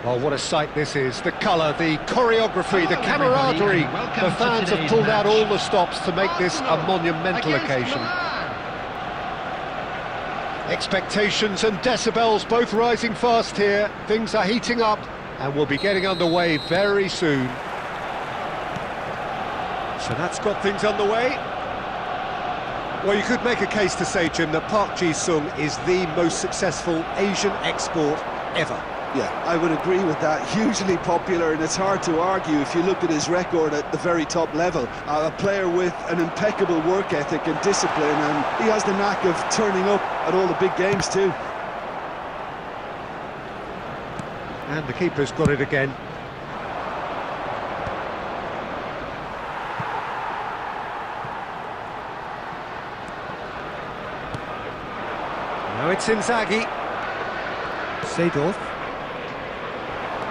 Oh, what a sight this is. The colour, the choreography, the camaraderie. The fans have pulled out all the stops to make this a monumental occasion. Expectations and decibels both rising fast here. Things are heating up and we'll be getting underway very soon. So that's got things underway. Well, you could make a case to say, Jim, that Park Ji-sung is the most successful Asian export ever. Yeah, I would agree with that. Hugely popular, and it's hard to argue if you look at his record at the very top level. A player with an impeccable work ethic and discipline, and he has the knack of turning up at all the big games too. And the keeper's got it again. Now it's Inzaghi. Seedorf.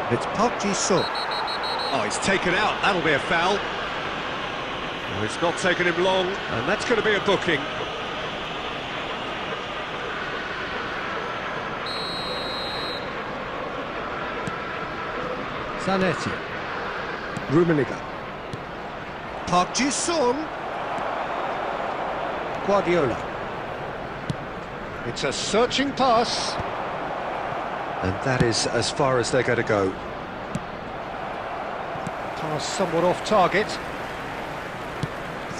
It's Park Ji-sung. Oh, he's taken out. That'll be a foul. Well, it's not taken him long, and that's going to be a booking. Zanetti. Rummenigge. Park Ji-sung. Guardiola. It's a searching pass. And that is as far as they're going to go. Pass somewhat off target.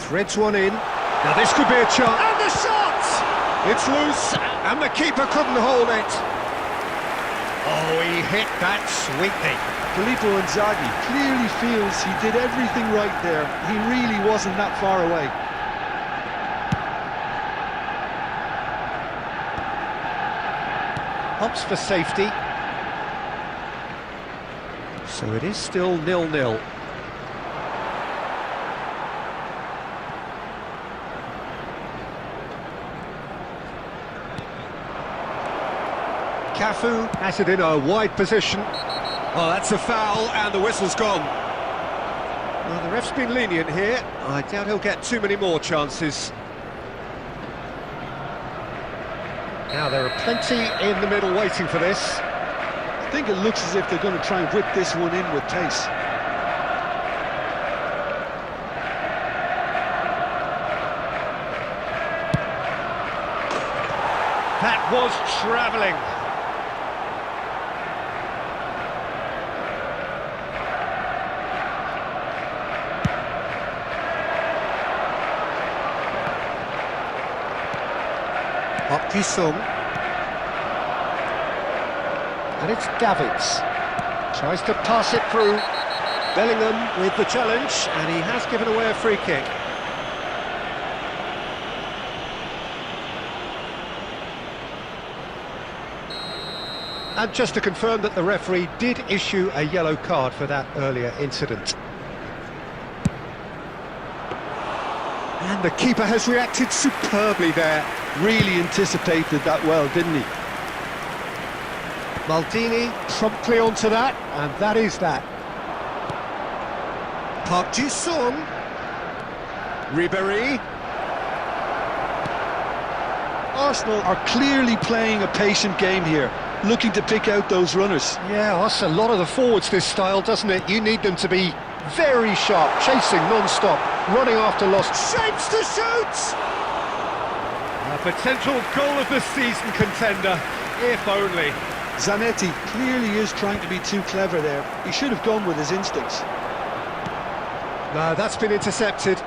Threads one in. Now this could be a chance. And the shot! It's loose, and the keeper couldn't hold it. Oh, he hit that sweetly. Filippo Inzaghi clearly feels he did everything right there. He really wasn't that far away. Hops for safety. So it is still 0-0. Cafu has it in a wide position. Oh, that's a foul, and the whistle's gone. Well, the ref's been lenient here. I doubt he'll get too many more chances. Now, there are plenty in the middle waiting for this. I think it looks as if they're going to try and whip this one in with pace. That was travelling. Park Ji-sung. And it's Davids. Tries to pass it through. Bellingham with the challenge, and he has given away a free kick. And just to confirm that the referee did issue a yellow card for that earlier incident. And the keeper has reacted superbly there. Really anticipated that well, didn't he? Maldini promptly onto that, and that is that. Park Ji-sung. Ribéry. Arsenal are clearly playing a patient game here, looking to pick out those runners. Yeah, that's a lot of the forwards, this style, doesn't it? You need them to be very sharp, chasing non-stop, running after lost. Shapes to shoot! A potential goal of the season contender, if only. Zanetti clearly is trying to be too clever there. He should have gone with his instincts. No, that's been intercepted.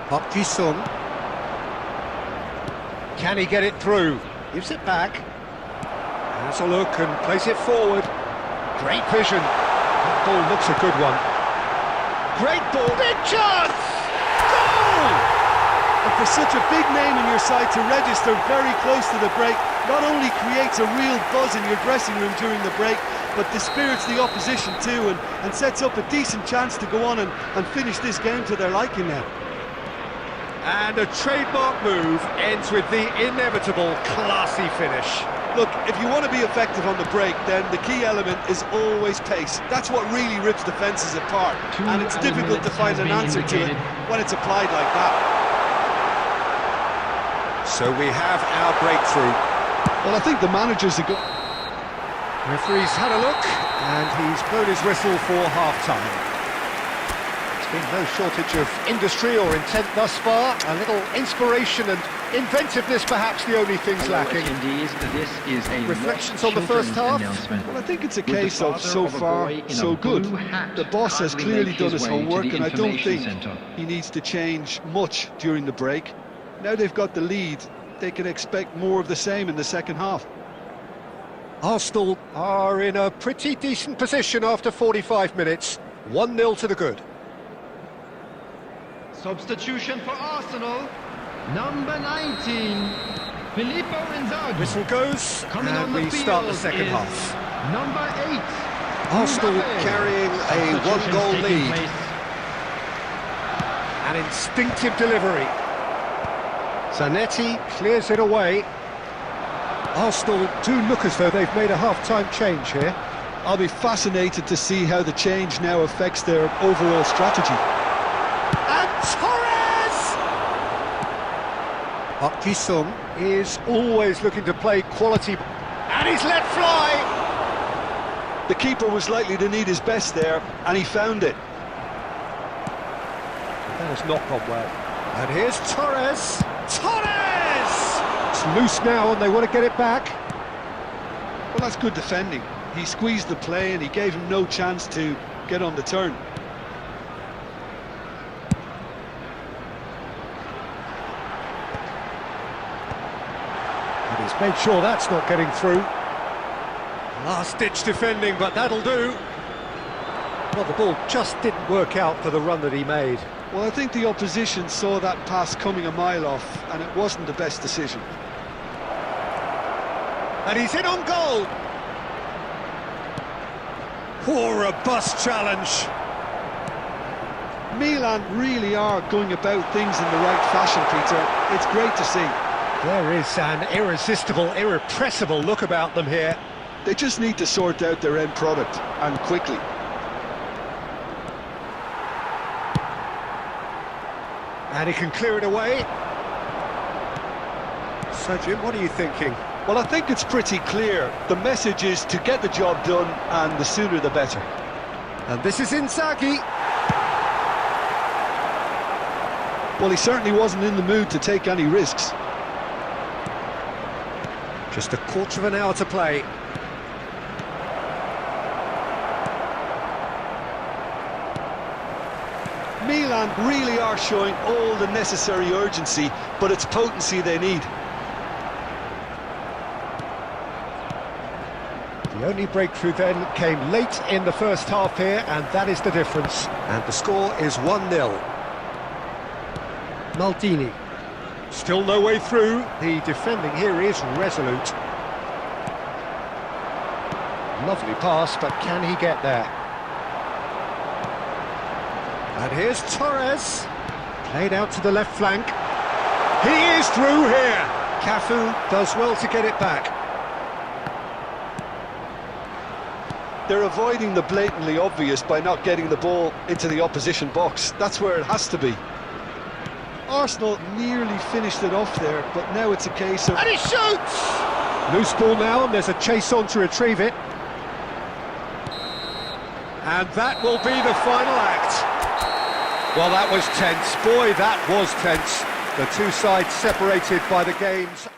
Park Ji-sung. Can he get it through? Gives it back. Has a look and plays it forward. Great vision. That ball looks a good one. Great ball. Big chance! Goal! And for such a big name in your side to register very close to the break, not only creates a real buzz in your dressing room during the break, but dispirits the opposition too, and sets up a decent chance to go on and finish this game to their liking now. And a trademark move ends with the inevitable classy finish. Look, if you want to be effective on the break, then the key element is always pace. That's what really rips defences apart, and it's difficult to find an answer to it when it's applied like that. So we have our breakthrough. Well, I think the manager's a good... Referee's had a look, and he's blown his whistle for half-time. There's been no shortage of industry or intent thus far. A little inspiration and inventiveness, perhaps the only things lacking. This is a Reflections on the first half? Well, I think it's a case of so far, so good. The boss has clearly done his homework, and I don't think he needs to change much during the break. Now they've got the lead, they can expect more of the same in the second half. Arsenal are in a pretty decent position after 45 minutes. 1-0 to the good. Substitution for Arsenal, number 19, Filippo Inzaghi. Whistle goes, Coming on and the we start the field second is half. number 8, Arsenal Mbappe. carrying a Substitutions one-goal taking lead. place. An instinctive delivery. Zanetti clears it away. Arsenal do look as though they've made a half-time change here. I'll be fascinated to see how the change now affects their overall strategy. And Torres! Park Ji-sung is always looking to play quality, and he's let fly! The keeper was likely to need his best there, and he found it. That has not gone well. And here's Torres! Torres! It's loose now, and they want to get it back. Well, that's good defending. He squeezed the play, and he gave him no chance to get on the turn. And he's made sure that's not getting through. Last-ditch defending, but that'll do. Well, the ball just didn't work out for the run that he made. Well, I think the opposition saw that pass coming a mile off, and it wasn't the best decision. And he's in on goal! Poor robust challenge. Milan really are going about things in the right fashion, Peter. It's great to see. There is an irresistible, irrepressible look about them here. They just need to sort out their end product, and quickly. And he can clear it away. So, Jim, what are you thinking? Well, I think it's pretty clear. The message is to get the job done, and the sooner the better. And this is Inzaghi. Well, he certainly wasn't in the mood to take any risks. Just a quarter of an hour to play. Milan really are showing all the necessary urgency, but it's potency they need. The only breakthrough then came late in the first half here, and that is the difference. And the score is 1-0. Maldini. Still no way through. The defending here is resolute. Lovely pass, but can he get there? And here's Torres. Played out to the left flank. He is through here. Cafu does well to get it back. They're avoiding the blatantly obvious by not getting the ball into the opposition box. That's where it has to be. Arsenal nearly finished it off there, but now it's a case of... And he shoots! Loose ball now, and there's a chase on to retrieve it. And that will be the final act. Well, that was tense. Boy, that was tense. The two sides separated by the game's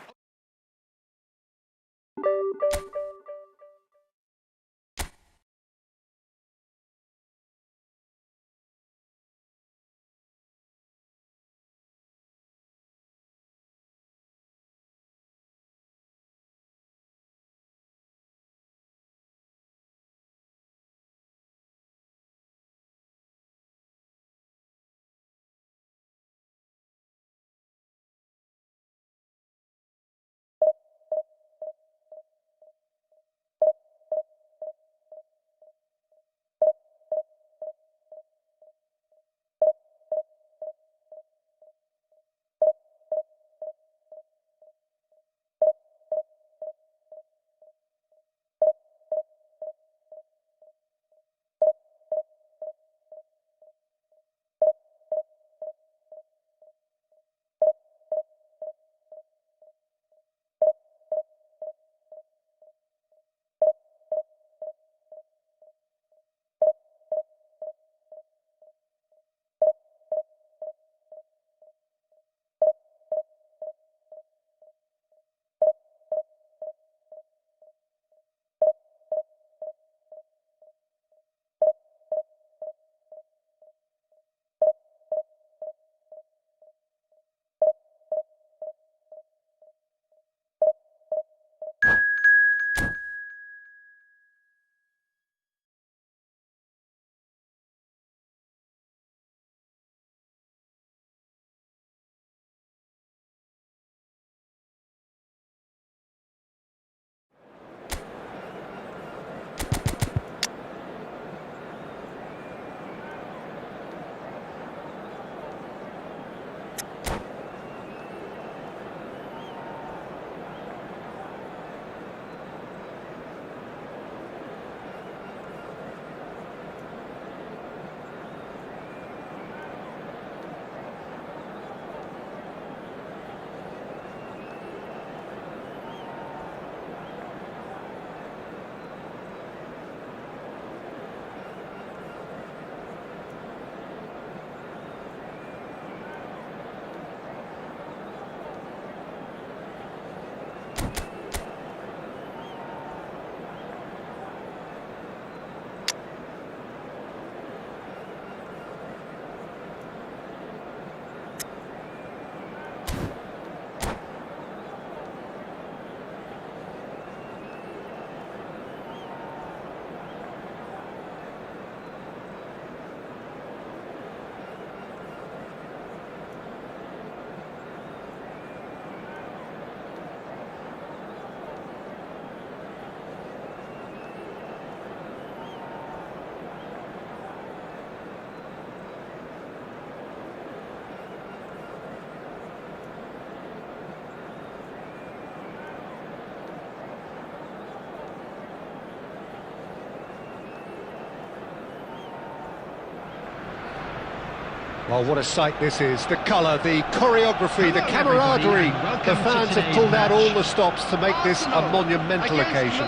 Well, what a sight this is. The colour, the choreography, the camaraderie. The fans have pulled out all the stops to make this a monumental occasion.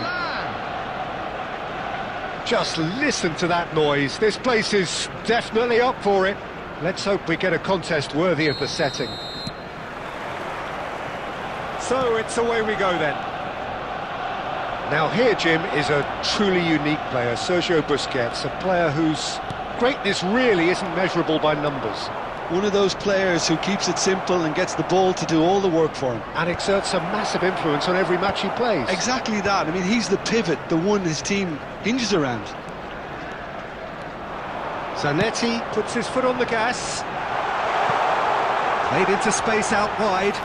Just listen to that noise. This place is definitely up for it. Let's hope we get a contest worthy of the setting. So it's away we go then. Now here, Jim, is a truly unique player, Sergio Busquets, a player whose greatness really isn't measurable by numbers. One of those players who keeps it simple and gets the ball to do all the work for him. And exerts a massive influence on every match he plays. Exactly that. I mean, he's the pivot, the one his team hinges around. Zanetti puts his foot on the gas. Played into space out wide.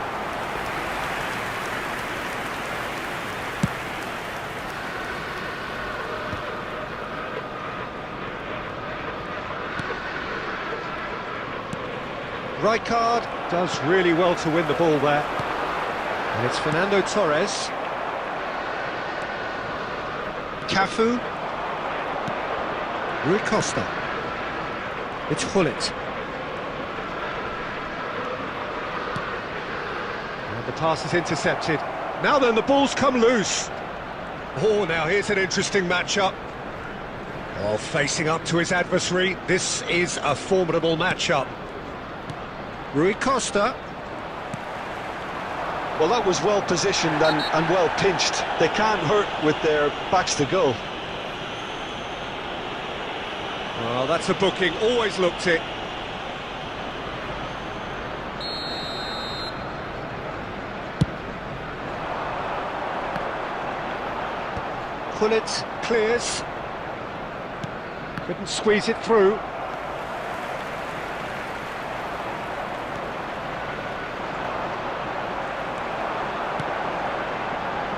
Rijkaard does really well to win the ball there. And it's Fernando Torres. Cafu. Rui Costa. It's Hullet. And the pass is intercepted. Now then, the ball's come loose. Oh, now here's an interesting matchup. Oh, facing up to his adversary, this is a formidable matchup. Rui Costa. Well, that was well positioned and well pinched. They can't hurt with their backs to goal. Well, that's a booking, always looked it. Hullet clears. Couldn't squeeze it through.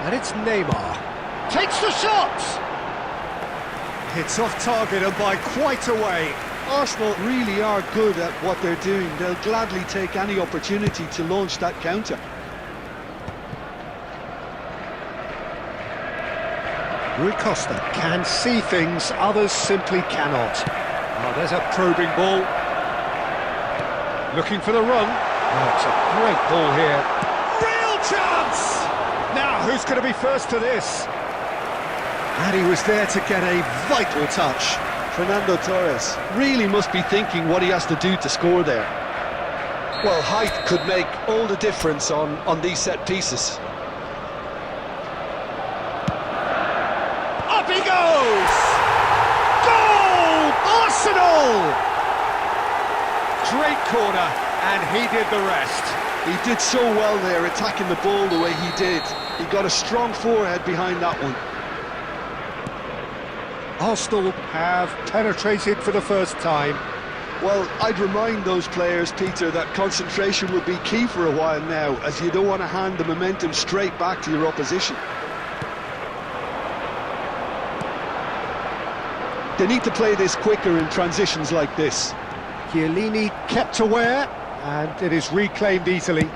And it's Neymar. Takes the shot! It's off target and by quite a way. Arsenal really are good at what they're doing. They'll gladly take any opportunity to launch that counter. Rui Costa can see things others simply cannot. Oh, there's a probing ball. Looking for the run. Oh, it's a great ball here. Real chance! Now, who's going to be first to this? And he was there to get a vital touch. Fernando Torres really must be thinking what he has to do to score there. Well, height could make all the difference on these set pieces. Up he goes! Goal! Arsenal! Great corner, and he did the rest. He did so well there, attacking the ball the way he did. He got a strong forehead behind that one. Arsenal have penetrated for the first time. Well, I'd remind those players, Peter, that concentration will be key for a while now, as you don't want to hand the momentum straight back to your opposition. They need to play this quicker in transitions like this. Chiellini kept aware, and it is reclaimed easily.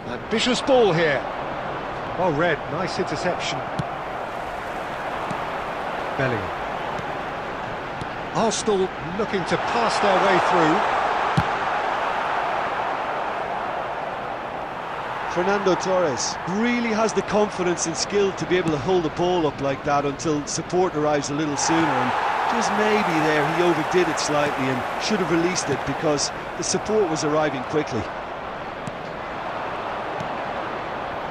Ambitious ball here. Well read, nice interception. Bellingham. Arsenal looking to pass their way through. Fernando Torres really has the confidence and skill to be able to hold the ball up like that until support arrives a little sooner, and just maybe there he overdid it slightly and should have released it because the support was arriving quickly.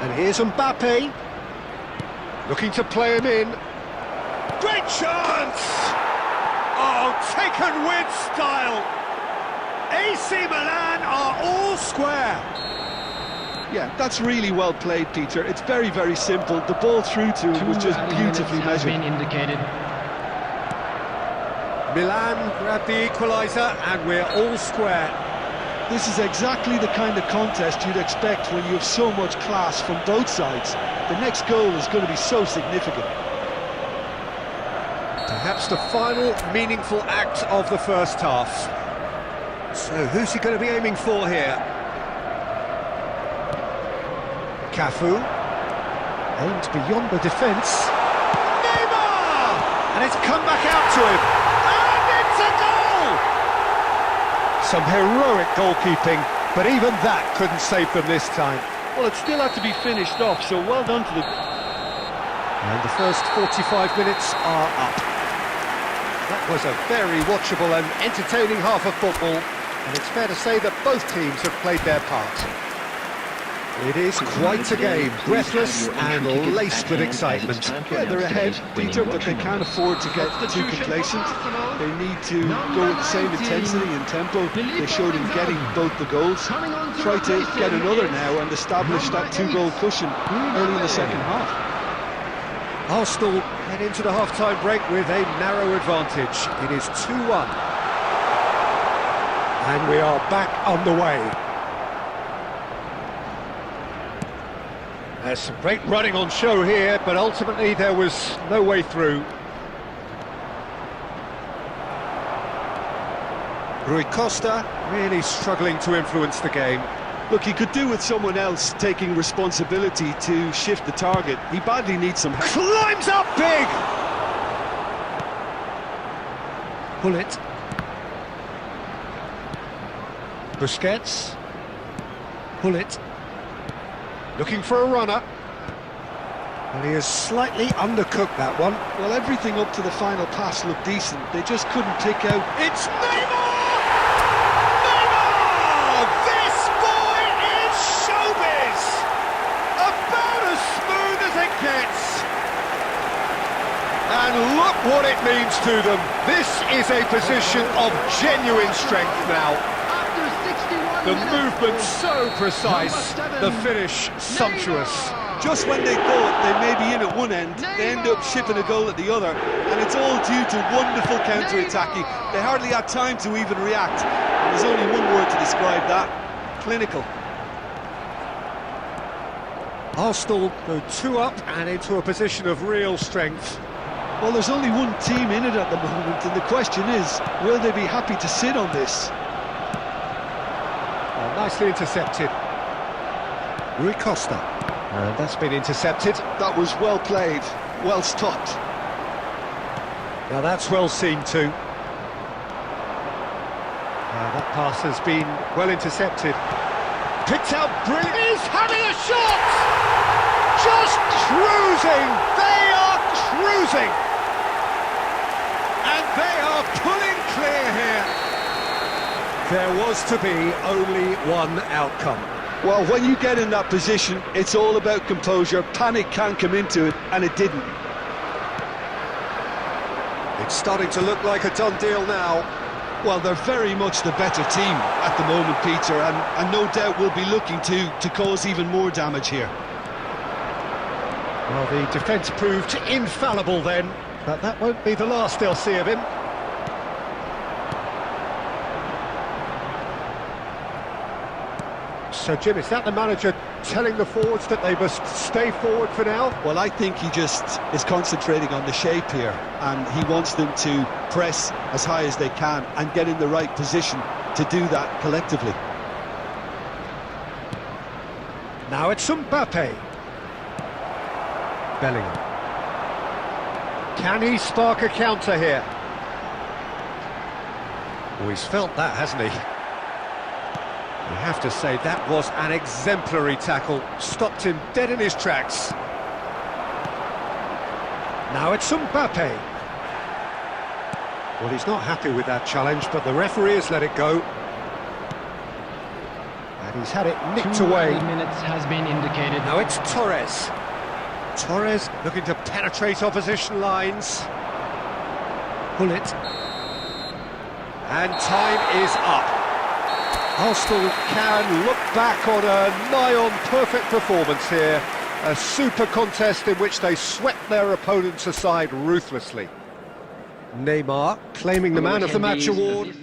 And here's Mbappe, looking to play him in. Great chance! Oh, taken with style. AC Milan are all square. Yeah, that's really well played, Peter. It's very, very simple. The ball through to him was just beautifully measured. Milan grabbed the equaliser and we're all square. This is exactly the kind of contest you'd expect when you have so much class from both sides. The next goal is going to be so significant. Perhaps the final meaningful act of the first half. So who's he going to be aiming for here? Cafu, aimed beyond the defence. Neymar! And it's come back out to him. And it's a goal! Some heroic goalkeeping, but even that couldn't save them this time. Well, it still had to be finished off, so well done to the... And the first 45 minutes are up. That was a very watchable and entertaining half of football, and it's fair to say that both teams have played their part. It is quite a game, breathless and laced with excitement. Yeah, they're ahead, Peter, but they can't afford to get too complacent. They need to go with the same intensity and tempo they showed in getting both the goals. Try to get another now and establish that two-goal cushion early in the second half. Arsenal head into the half-time break with a narrow advantage. It is 2-1. And we are back on the way. There's some great running on show here, but ultimately there was no way through. Rui Costa really struggling to influence the game. Look, he could do with someone else taking responsibility to shift the target. He badly needs some help. Climbs up big! Pull it. Busquets. Pull it. Looking for a runner. And he has slightly undercooked that one. Well, everything up to the final pass looked decent. They just couldn't pick out... It's Neymar! Neymar! This boy is showbiz! About as smooth as it gets. And look what it means to them. This is a position of genuine strength now. The movement so precise, the finish sumptuous. Just when they thought they may be in at one end, they end up shipping a goal at the other, and it's all due to wonderful counter-attacking. They hardly had time to even react. And there's only one word to describe that: clinical. Arsenal go 2 up and into a position of real strength. Well, there's only one team in it at the moment, and the question is, will they be happy to sit on this? Nicely intercepted. Rui Costa. And that's been intercepted. That was well played, well stopped. Now that's well seen too. That pass has been well intercepted. Picked out brilliant. He's having a shot! Just cruising! They are cruising! And they are pulling clear here. There was to be only one outcome. Well, when you get in that position, it's all about composure. Panic can't come into it, and it didn't. It's starting to look like a done deal now. Well, they're very much the better team at the moment, Peter, and no doubt will be looking to cause even more damage here. Well, the defence proved infallible then, but that won't be the last they'll see of him. So, Jim, is that the manager telling the forwards that they must stay forward for now? Well, I think he just is concentrating on the shape here, and he wants them to press as high as they can and get in the right position to do that collectively. Now it's Mbappe. Bellingham. Can he spark a counter here? Oh, he's felt that, hasn't he? You have to say that was an exemplary tackle, stopped him dead in his tracks. Now it's Mbappe. Well, he's not happy with that challenge, but the referee has let it go. And he's had it nicked away. 2 minutes has been indicated. Now it's Torres. Torres looking to penetrate opposition lines. Pull it. And time is up. Arsenal can look back on a nigh-on perfect performance here. A super contest in which they swept their opponents aside ruthlessly. Neymar claiming the Man of the Match award.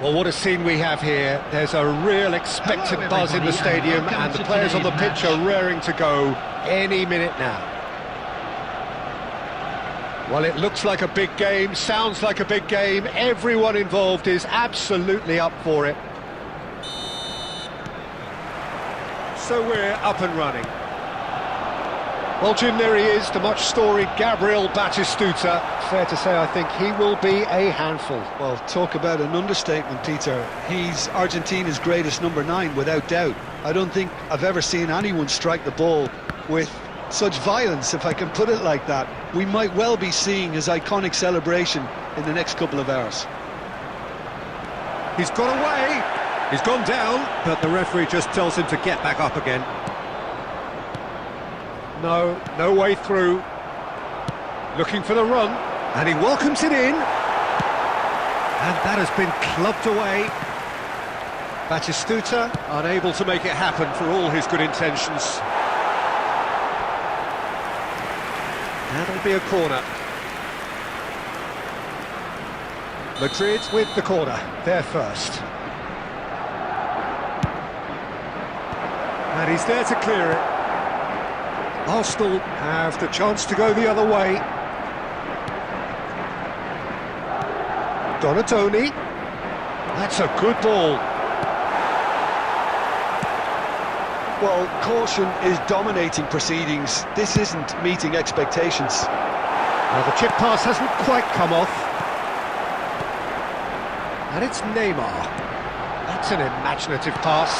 Well, what a scene we have here. There's a real expectant Hello, buzz in the everybody, and stadium, welcome and the to players on the today's pitch are match. raring to go any minute now. Well, it looks like a big game, sounds like a big game. Everyone involved is absolutely up for it. So we're up and running. Well, Jim, there he is, the much-storied Gabriel Batistuta. Fair to say, I think he will be a handful. Well, talk about an understatement, Peter. He's Argentina's greatest number 9, without doubt. I don't think I've ever seen anyone strike the ball with such violence, if I can put it like that. We might well be seeing his iconic celebration in the next couple of hours. He's got away, he's gone down, but the referee just tells him to get back up again. No way through. Looking for the run, and he welcomes it in. And that has been clubbed away. Batistuta unable to make it happen for all his good intentions. That'll be a corner. Madrid with the corner, there first. And he's there to clear it. Arsenal have the chance to go the other way. Donatoni. That's a good ball. Well, caution is dominating proceedings. This isn't meeting expectations. Well, the chip pass hasn't quite come off. And it's Neymar. That's an imaginative pass.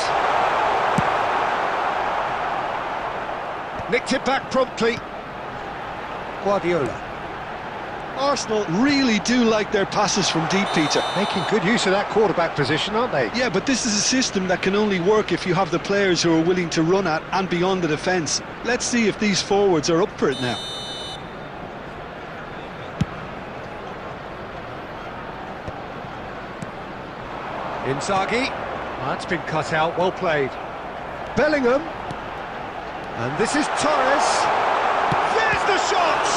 Nicked it back promptly. Guardiola. Arsenal really do like their passes from deep, Peter. Making good use of that quarterback position, aren't they? Yeah, but this is a system that can only work if you have the players who are willing to run at and beyond the defence. Let's see if these forwards are up for it now. Inzaghi. That's been cut out, well played. Bellingham. And this is Torres. There's the shot!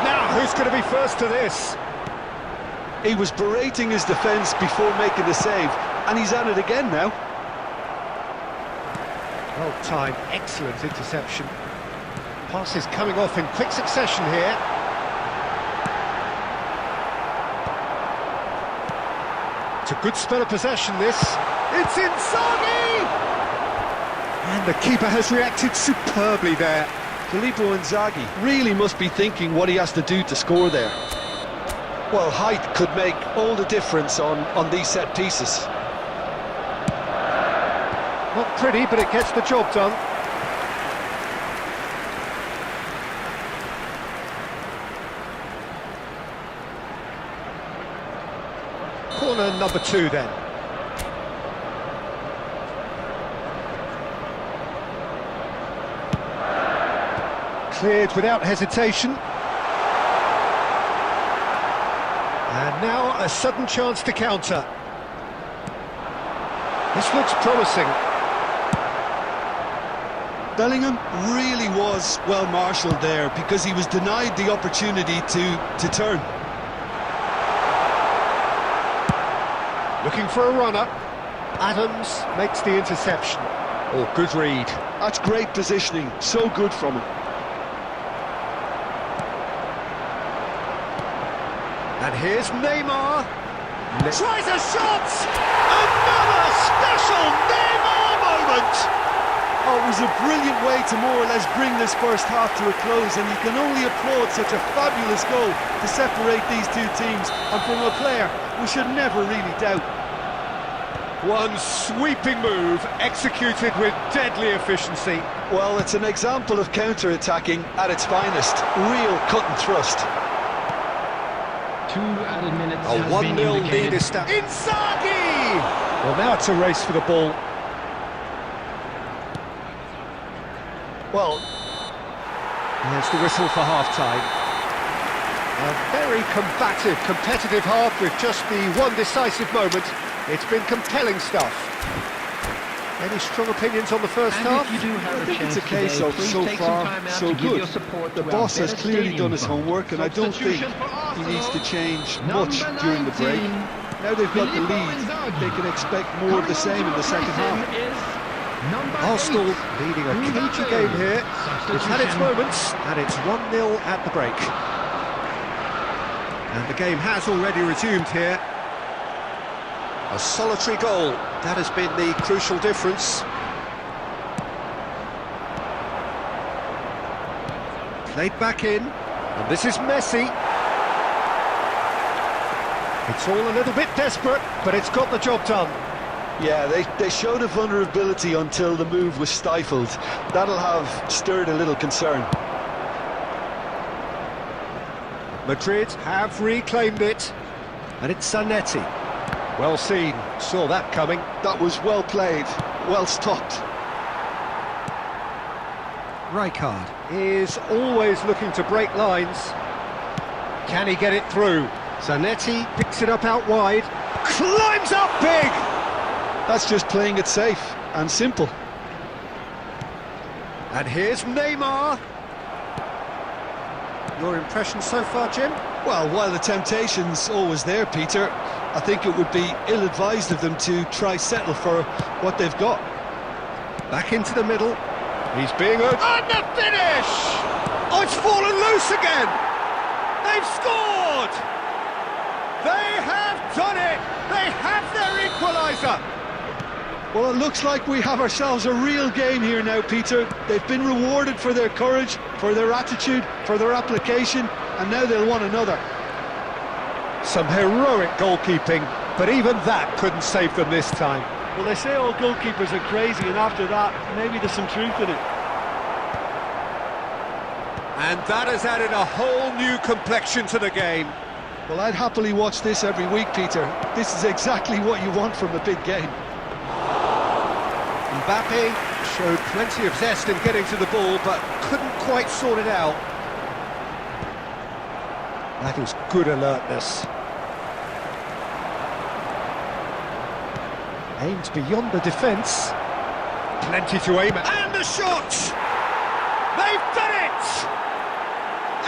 Now, who's going to be first to this? He was berating his defence before making the save, and he's at it again now. Well timed, excellent interception. Passes coming off in quick succession here. It's a good spell of possession, this. It's Inzaghi! And the keeper has reacted superbly there. Filippo Inzaghi really must be thinking what he has to do to score there. Well, height could make all the difference on these set pieces. Not pretty, but it gets the job done. Corner number 2 then. Cleared without hesitation. And now a sudden chance to counter. This looks promising. Bellingham really was well marshalled there because he was denied the opportunity to turn. Looking for a runner. Adams makes the interception. Oh, good read. That's great positioning, so good from him. And here's Neymar. Tries a shot! Another special Neymar moment! Oh, it was a brilliant way to more or less bring this first half to a close, and you can only applaud such a fabulous goal to separate these two teams, and from a player we should never really doubt. One sweeping move, executed with deadly efficiency. Well, it's an example of counter-attacking at its finest. Real cut and thrust. 2 added minutes A has 1-0 been lead indicated. is Inzaghi! Well, now it's a race for the ball. Well, there's the whistle for half-time. A very combative, competitive half with just the one decisive moment. It's been compelling stuff. Any strong opinions on the first And half? if you do have I a think chance it's a case today, of please so take some far, time out so to give good. your support The to boss our has Better clearly Stadium done his Fund. homework, and I don't think Substitution for he needs to Arsenal, change number much during the break. 19. Now they've got the lead, they can expect more of the same in the second half. Arsenal leading a cagey game here. It's had its moments, and it's 1-0 at the break. And the game has already resumed here. A solitary goal, that has been the crucial difference. Played back in, and this is Messi. It's all a little bit desperate, but it's got the job done. Yeah, they showed a vulnerability until the move was stifled. That'll have stirred a little concern. Madrid have reclaimed it, and it's Zanetti. Well seen, saw that coming. That was well played, well stopped. Rijkaard is always looking to break lines. Can he get it through? Zanetti picks it up out wide, climbs up big! That's just playing it safe and simple. And here's Neymar. Your impression so far, Jim? Well, while the temptation's always there, Peter, I think it would be ill-advised of them to try settle for what they've got. Back into the middle. He's being urged. And the finish! Oh, it's fallen loose again! They've scored! They have done it! They have their equaliser! Well, it looks like we have ourselves a real game here now, Peter. They've been rewarded for their courage, for their attitude, for their application, and now they'll want another. Some heroic goalkeeping, but even that couldn't save them this time. Well, they say all goalkeepers are crazy, and after that, maybe there's some truth in it. And that has added a whole new complexion to the game. Well, I'd happily watch this every week, Peter. This is exactly what you want from a big game. Mbappe showed plenty of zest in getting to the ball, but couldn't quite sort it out. That is good alertness. Aimed beyond the defence. Plenty to aim at. And the shot! They've done it!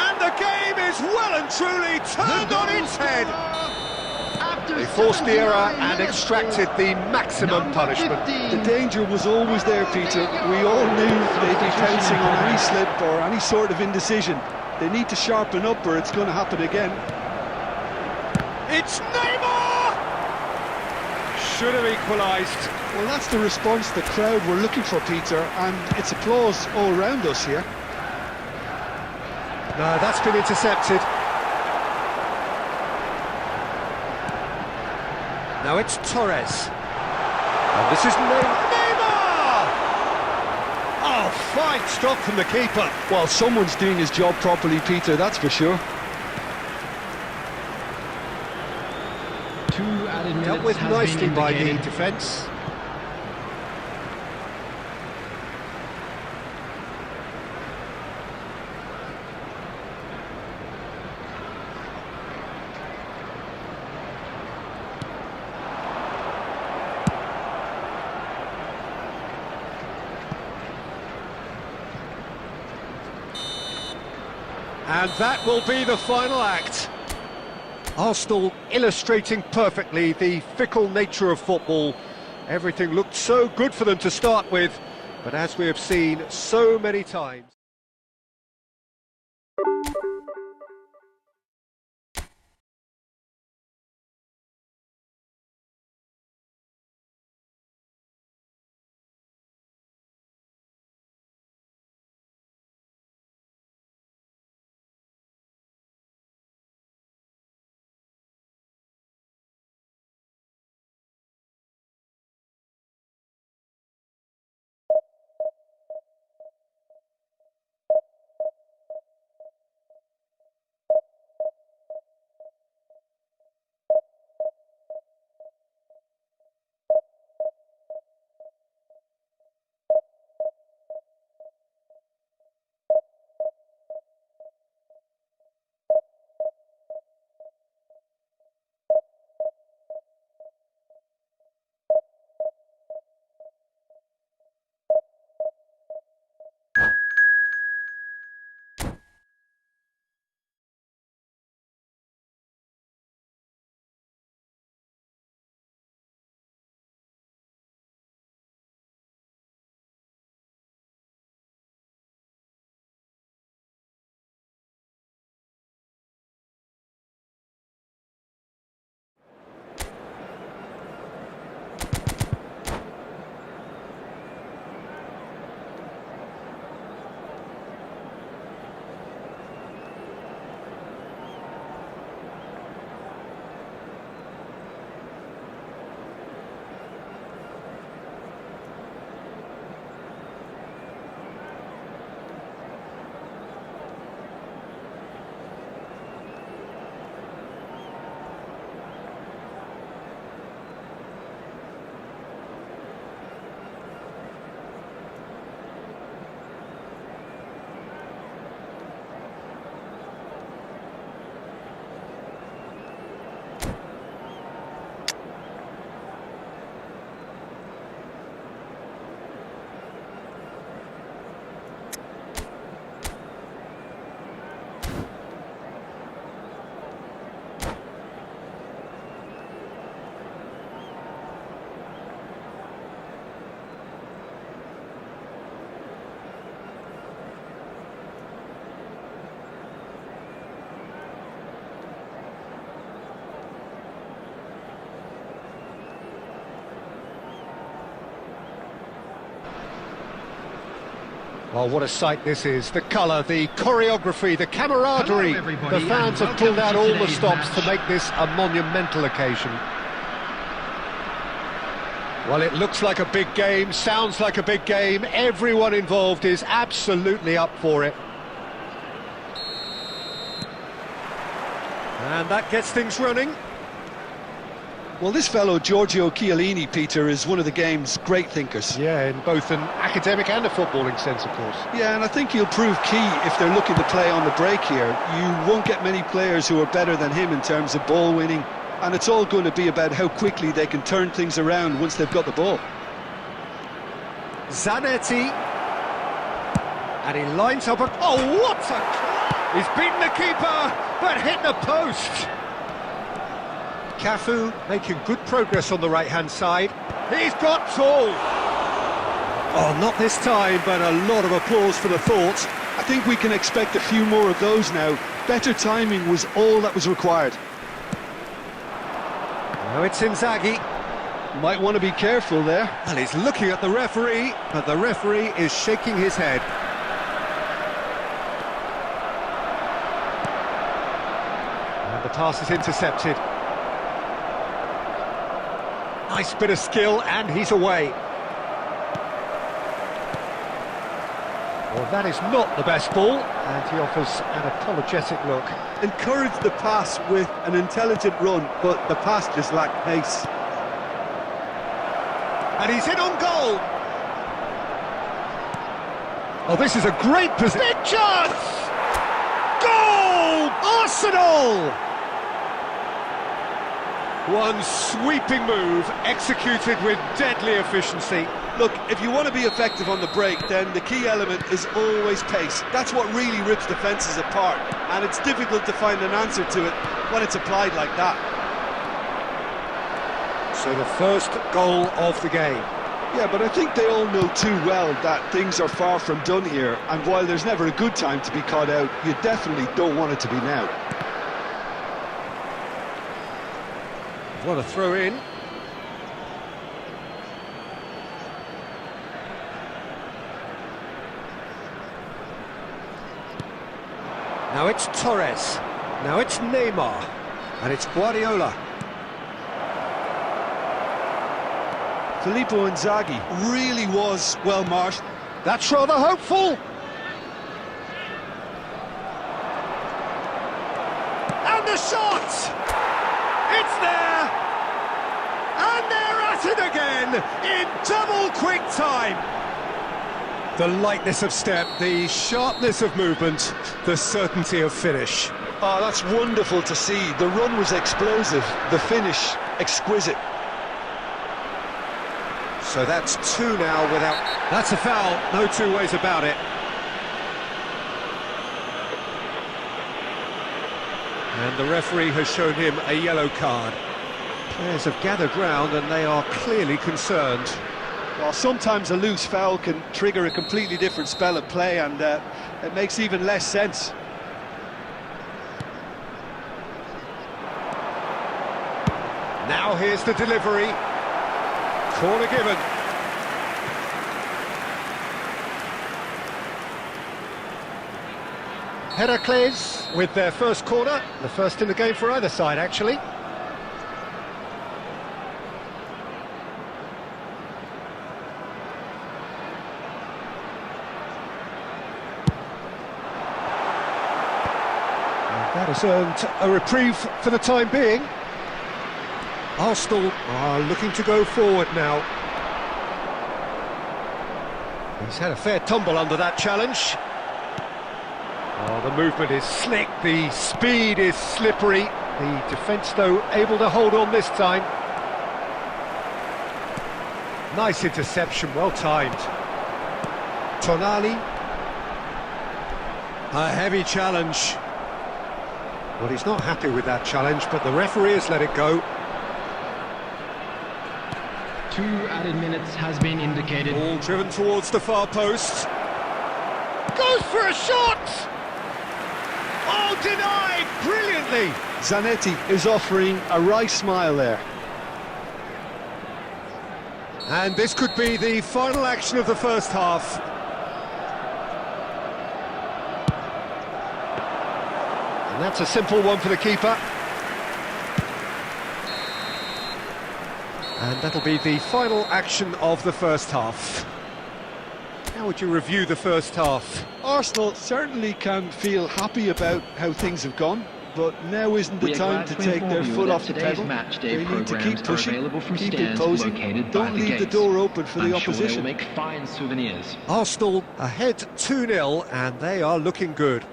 And the game is well and truly turned on its head. They forced the error and extracted the maximum punishment. The danger was always there, Peter. We all knew they'd be pouncing on any slip or any sort of indecision. They need to sharpen up or it's going to happen again. It's Neymar! Should have equalised. Well, that's the response the crowd were looking for, Peter, and it's applause all around us here. No, that's been intercepted. Now it's Torres. And this is Neymar! Oh, fine stop from the keeper. Well, someone's doing his job properly, Peter, that's for sure. 2 added minutes Dealt with has nicely been by the indicated. defence. And that will be the final act. Arsenal illustrating perfectly the fickle nature of football. Everything looked so good for them to start with, but as we have seen so many times... Well, what a sight this is. The colour, the choreography, the camaraderie. Hello, everybody, The fans and have pulled out welcome to all the today's stops to match. make this a monumental occasion. Well, it looks like a big game, sounds like a big game. Everyone involved is absolutely up for it. And that gets things running. Well, this fellow, Giorgio Chiellini, Peter, is one of the game's great thinkers. Yeah, in both an academic and a footballing sense, of course. Yeah, and I think he'll prove key if they're looking to play on the break here. You won't get many players who are better than him in terms of ball winning, and it's all going to be about how quickly they can turn things around once they've got the ball. Zanetti. And he lines up a... Oh, what a... He's beaten the keeper, but hit the post. Cafu making good progress on the right-hand side. He's got tall. Oh, not this time, but a lot of applause for the thought. I think we can expect a few more of those now. Better timing was all that was required. Now it's Inzaghi. Might want to be careful there. And he's looking at the referee, but the referee is shaking his head. And the pass is intercepted. Nice bit of skill, and he's away. Well, that is not the best ball, and he offers an apologetic look. Encouraged the pass with an intelligent run, but the pass just lacked pace. And he's in on goal. Oh, this is a great position. Big chance! Goal! Arsenal! One sweeping move, executed with deadly efficiency. Look, if you want to be effective on the break, then the key element is always pace. That's what really rips defences apart, and it's difficult to find an answer to it when it's applied like that. So the first goal of the game. Yeah, but I think they all know too well that things are far from done here, and while there's never a good time to be caught out, you definitely don't want it to be now. What a throw in. Now it's Torres. Now it's Neymar. And it's Guardiola. Filippo Inzaghi really was well marshalled. That's rather hopeful. And the shot! It's there! And they're at it again in double quick time. The lightness of step, the sharpness of movement, the certainty of finish. Oh, that's wonderful to see. The run was explosive, the finish exquisite. So that's two now without... That's a foul, no two ways about it. And the referee has shown him a yellow card. Players have gathered round and they are clearly concerned. Well, sometimes a loose foul can trigger a completely different spell of play, and it makes even less sense. Now here's the delivery. Corner given. Heracles with their first corner, the first in the game for either side, actually. And that has earned a reprieve for the time being. Arsenal are looking to go forward now. He's had a fair tumble under that challenge. Oh, the movement is slick, the speed is slippery. The defence, though, able to hold on this time. Nice interception, well timed. Tonali. A heavy challenge. Well, he's not happy with that challenge, but the referee has let it go. 2 added minutes has been indicated. Ball driven towards the far post. Goes for a shot! Oh, denied brilliantly! Zanetti is offering a wry smile there. And this could be the final action of the first half. And that's a simple one for the keeper. And that'll be the final action of the first half. How would you review the first half? Arsenal certainly can feel happy about how things have gone, but now isn't the time to take their foot off the pedal. They need to keep pushing, keep imposing, don't leave the door open for the opposition. Make fine souvenirs. Arsenal ahead 2-0 and they are looking good.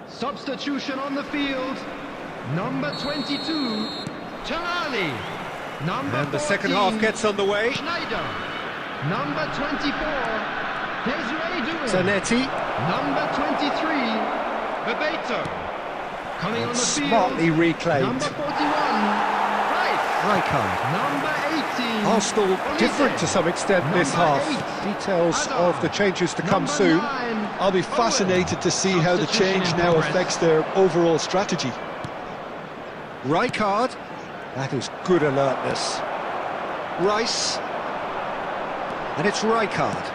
Substitution on the field. Number 22, Tonali. Number And the 14, second half gets underway. Schneider. Number 24, Desiree Zanetti. Number 23, Bebeto. Coming on the field. Smartly reclaimed. Number 41, Rice. Rijkaard. Number 18, Arsenal Olise. different to some extent this Number half. 8, Details Hazard. of the changes to come Number soon. 9, I'll be Owen. fascinated to see how the Substitution change in now progress. affects their overall strategy. Rijkaard. That is good alertness. Rice. And it's Rijkaard.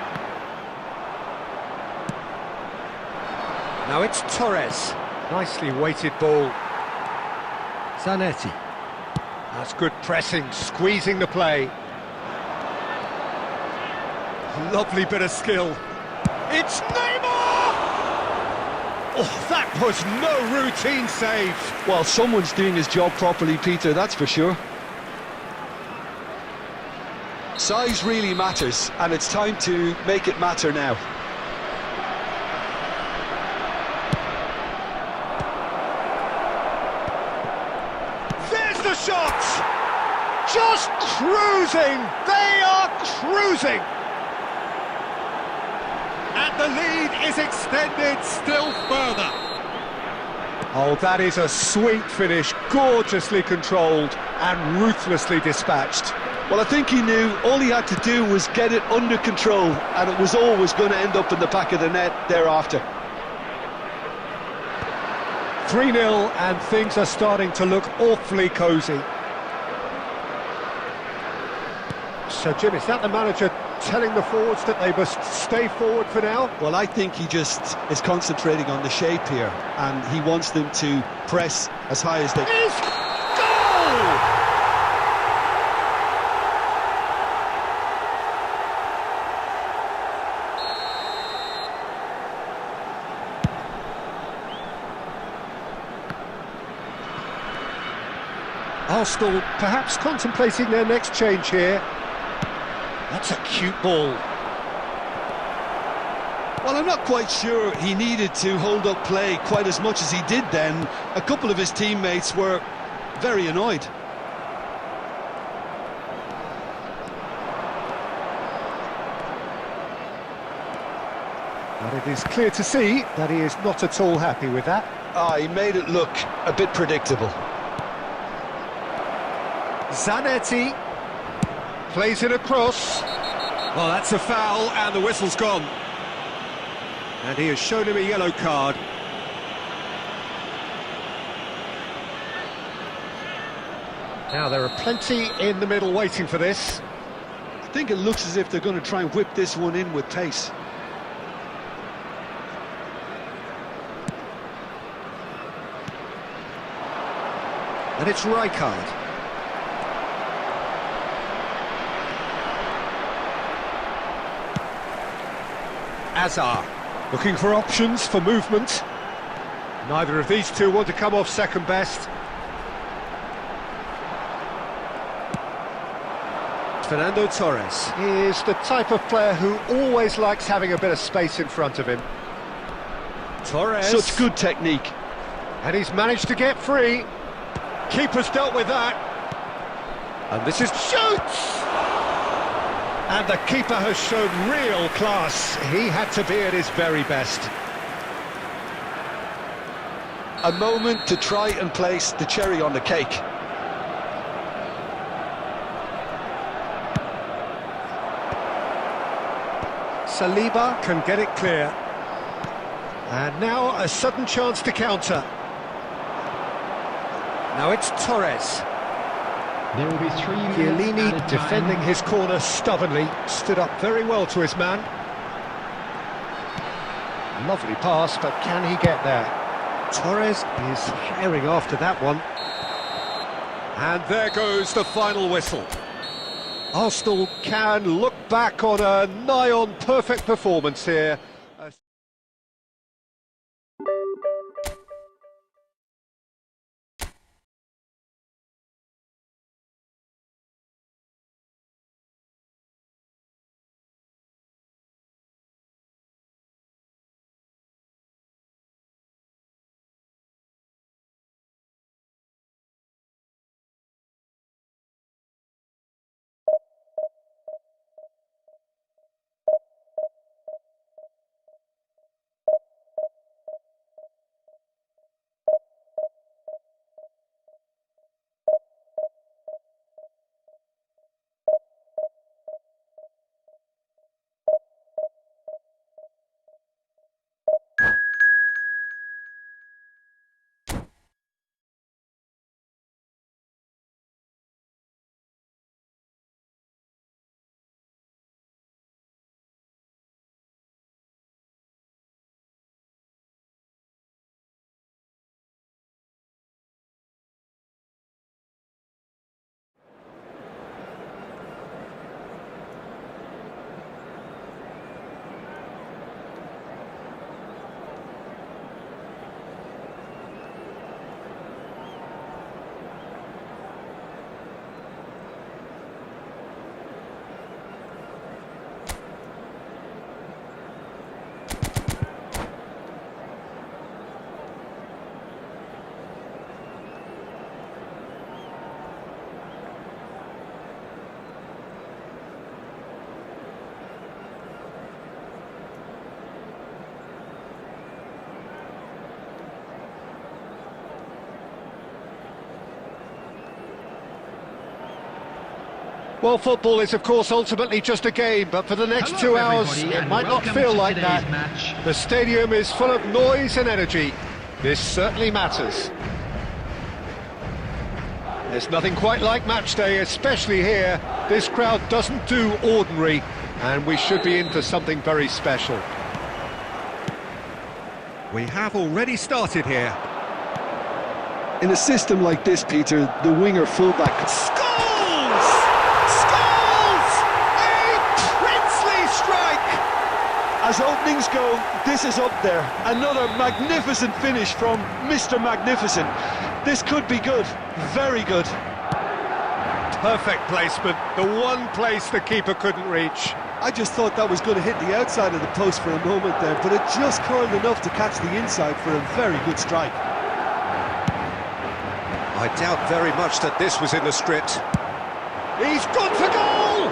Now it's Torres. Nicely weighted ball. Zanetti. That's good pressing, squeezing the play. Lovely bit of skill. It's Neymar! Oh, that was no routine save. Well, someone's doing his job properly, Peter, that's for sure. Size really matters, and it's time to make it matter now. There's the shot! Just cruising! They are cruising! And the lead is extended still further. Oh, that is a sweet finish, gorgeously controlled and ruthlessly dispatched. Well, I think he knew all he had to do was get it under control, and it was always going to end up in the back of the net thereafter. 3-0 and things are starting to look awfully cosy. So, Jim, is that the manager telling the forwards that they must stay forward for now? Well, I think he just is concentrating on the shape here, and he wants them to press as high as they can. Is goal! Arsenal perhaps contemplating their next change here. That's a cute ball. Well, I'm not quite sure he needed to hold up play quite as much as he did then. A couple of his teammates were very annoyed. But it is clear to see that he is not at all happy with that. He made it look a bit predictable. Zanetti plays it across. Well, that's a foul and the whistle's gone. And he has shown him a yellow card. Now there are plenty in the middle waiting for this. I think it looks as if they're going to try and whip this one in with pace. And it's Rijkaard. Azar, looking for options for movement. Neither of these two want to come off second best. Fernando Torres is the type of player who always likes having a bit of space in front of him. Torres. Such good technique. And he's managed to get free. Keeper's dealt with that. And this is shoots! And the keeper has shown real class. He had to be at his very best. A moment to try and place the cherry on the cake. Saliba can get it clear. And now a sudden chance to counter. Now it's Torres. There will be 3 minutes Chiellini added defending time. his corner stubbornly, stood up very well to his man. Lovely pass, but can he get there? Torres is herring after that one. And there goes the final whistle. Arsenal can look back on a nigh-on perfect performance here. Well, football is, of course, ultimately just a game, but for the next Hello, 2 hours, everybody, it and might not welcome feel to like today's that. match. The stadium is full of noise and energy. This certainly matters. There's nothing quite like match day, especially here. This crowd doesn't do ordinary, and we should be in for something very special. We have already started here. In a system like this, Peter, the winger fullback... Scores! Scores! A princely strike! As openings go, this is up there. Another magnificent finish from Mr. Magnificent. This could be good, very good. Perfect placement, the one place the keeper couldn't reach. I just thought that was going to hit the outside of the post for a moment there, but it just curled enough to catch the inside for a very good strike. I doubt very much that this was in the script. He's gone for goal!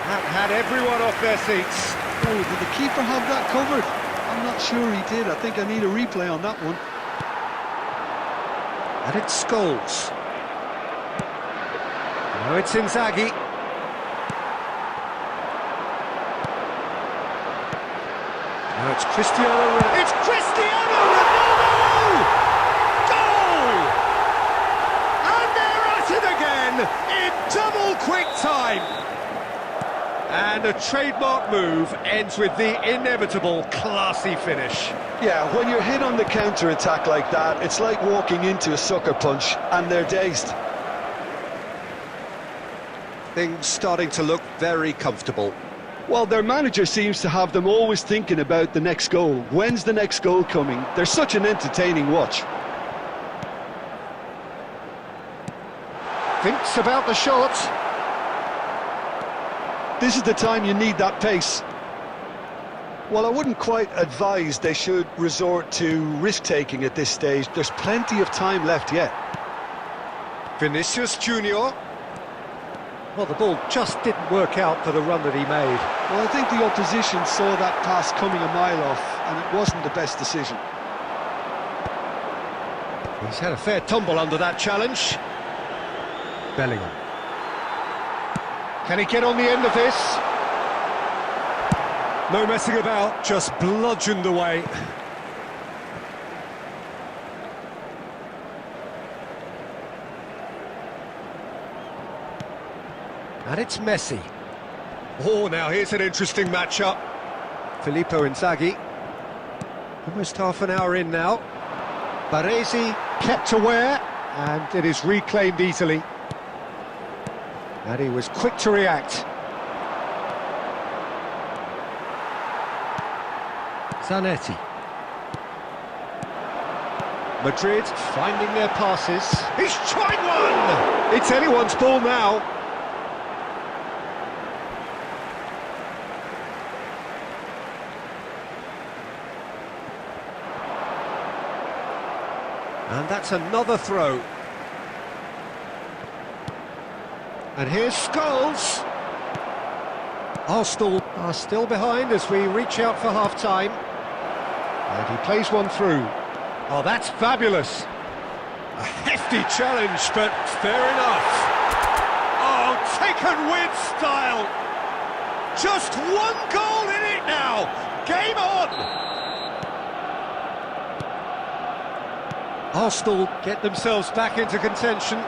That had everyone off their seats. Oh, did the keeper have that covered? I'm not sure he did. I think I need a replay on that one. And it's Scholes. Now it's Inzaghi. Now it's Cristiano Ronaldo. It's Cristiano Ronaldo! Goal! And they're at it again in double quick time. And a trademark move ends with the inevitable classy finish. Yeah, when you're hit on the counter-attack like that, it's like walking into a sucker punch, and they're dazed. Things starting to look very comfortable. Well, their manager seems to have them always thinking about the next goal. When's the next goal coming? They're such an entertaining watch. Thinks about the shot. This is the time you need that pace. Well, I wouldn't quite advise they should resort to risk-taking at this stage. There's plenty of time left yet. Vinicius Junior. Well, the ball just didn't work out for the run that he made. Well, I think the opposition saw that pass coming a mile off, and it wasn't the best decision. He's had a fair tumble under that challenge. Bellingham. Can he get on the end of this? No messing about, just bludgeoned away. And it's Messi. Oh, now here's an interesting matchup. Filippo Inzaghi. Almost half an hour in now. Baresi kept aware, and it is reclaimed easily. And he was quick to react. Zanetti. Madrid finding their passes. He's tried one! It's anyone's ball now. And that's another throw. And here's Scholes. Arsenal are still behind as we reach out for half-time. And he plays one through. Oh, that's fabulous. A hefty challenge, but fair enough. Oh, taken with style. Just one goal in it now. Game on. Arsenal get themselves back into contention.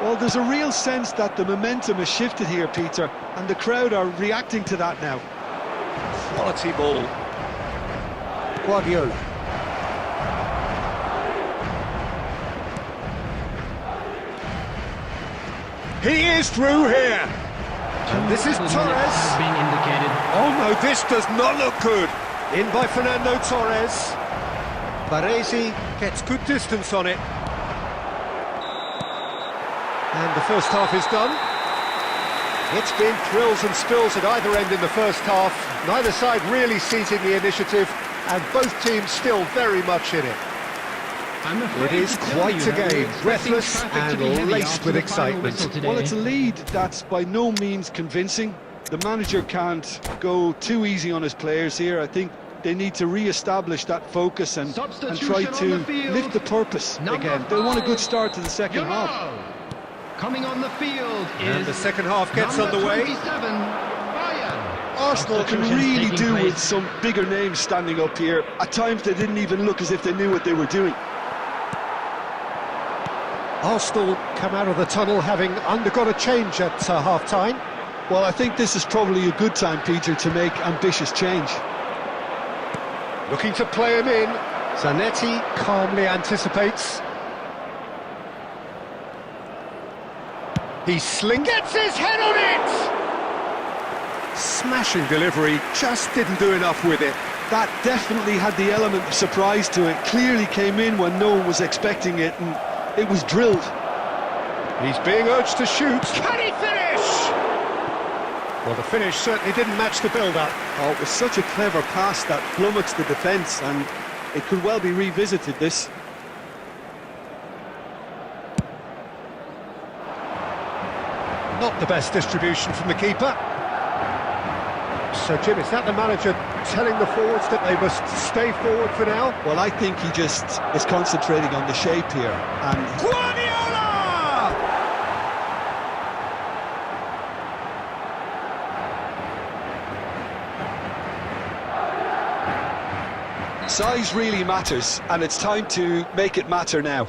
Well, there's a real sense that the momentum has shifted here, Peter, and the crowd are reacting to that now. Quality ball. Guardiola. He is through here. And this is Torres. Being indicated. Oh no, this does not look good. In by Fernando Torres. Baresi gets good distance on it. And the first half is done. It's been thrills and spills at either end in the first half. Neither side really seizing the initiative, and both teams still very much in it. It is quite a game, breathless and laced with excitement. Well, it's a lead that's by no means convincing. The manager can't go too easy on his players here. I think they need to re-establish that focus and try to lift the purpose again. They'll want a good start to the second half. Coming on the field And the second half gets underway. Arsenal can really do with some bigger names standing up here. At times they didn't even look as if they knew what they were doing. Arsenal come out of the tunnel having undergone a change at half-time. Well, I think this is probably a good time, Peter, to make ambitious change. Looking to play him in. Zanetti calmly anticipates. He gets his head on it! Smashing delivery, just didn't do enough with it. That definitely had the element of surprise to it. Clearly came in when no one was expecting it, and it was drilled. He's being urged to shoot. Can he finish? Well, the finish certainly didn't match the build-up. Oh, it was such a clever pass that flummoxed the defence, and it could well be revisited, this. Not the best distribution from the keeper. So, Jim, is that the manager telling the forwards that they must stay forward for now? Well, I think he just is concentrating on the shape here. And Guardiola! Size really matters, and it's time to make it matter now.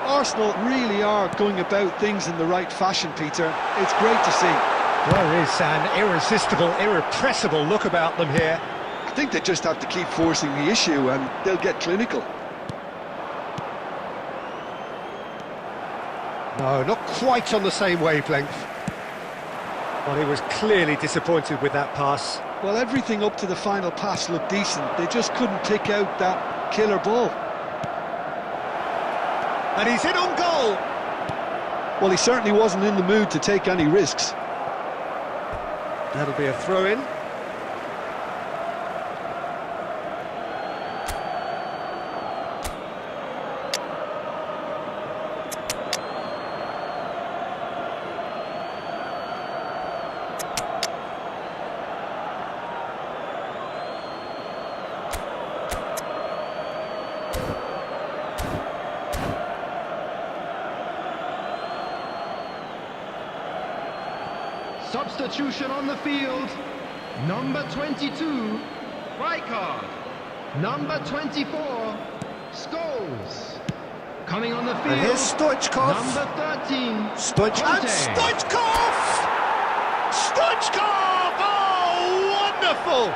Arsenal really are going about things in the right fashion, Peter. It's great to see. There is an irresistible, irrepressible look about them here. I think they just have to keep forcing the issue and they'll get clinical. No, not quite on the same wavelength. Well, he was clearly disappointed with that pass. Well, everything up to the final pass looked decent. They just couldn't pick out that killer ball. And he's in on goal! Well, he certainly wasn't in the mood to take any risks. That'll be a throw-in. substitution on the field. Number 22, Rijkaard. Number 24, Scholes. Coming on the field. And here's Stoichkov. Number 13, And Stoichkov! Stoichkov! Oh, wonderful!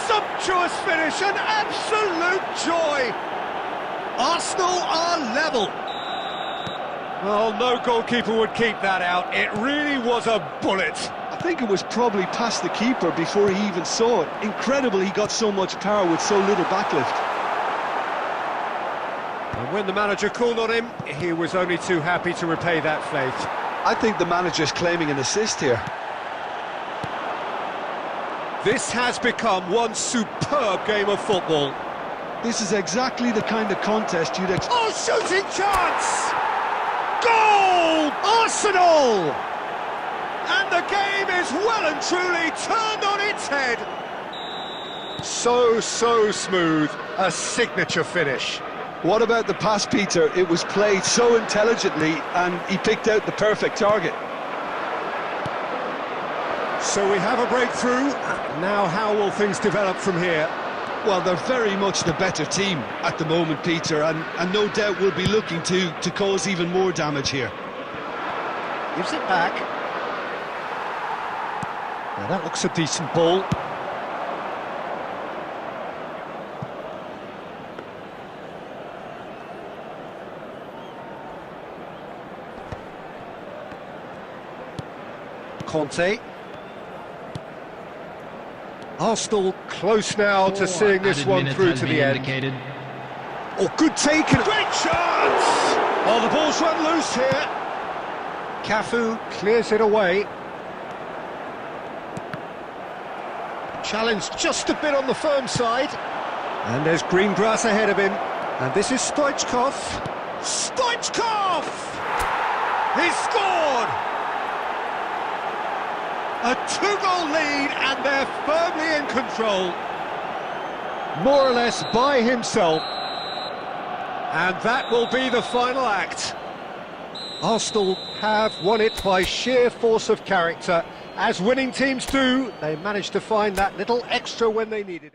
Sumptuous finish, an absolute joy! Arsenal are level. Well, no goalkeeper would keep that out. It really was a bullet. I think it was probably past the keeper before he even saw it. Incredible he got so much power with so little backlift. And when the manager called on him, he was only too happy to repay that faith. I think the manager's claiming an assist here. This has become one superb game of football. This is exactly the kind of contest you'd expect. Oh, shooting chance! Goal! Arsenal! And the game is well and truly turned on its head. So smooth. A signature finish. What about the pass, Peter? It was played so intelligently and he picked out the perfect target. So we have a breakthrough. Now how will things develop from here? Well, they're very much the better team at the moment, Peter, and no doubt will be looking to cause even more damage here. Gives it back. Now that looks a decent ball. Conte. Arsenal close now to seeing this one through to the end. Oh, good take and great chance! Oh, the ball's run loose here. Cafu clears it away. Challenge just a bit on the firm side. And there's green grass ahead of him. And this is Stoichkov. Stoichkov! He's scored! A two-goal lead, and they're firmly in control. More or less by himself. And that will be the final act. Arsenal have won it by sheer force of character. As winning teams do, they managed to find that little extra when they needed it.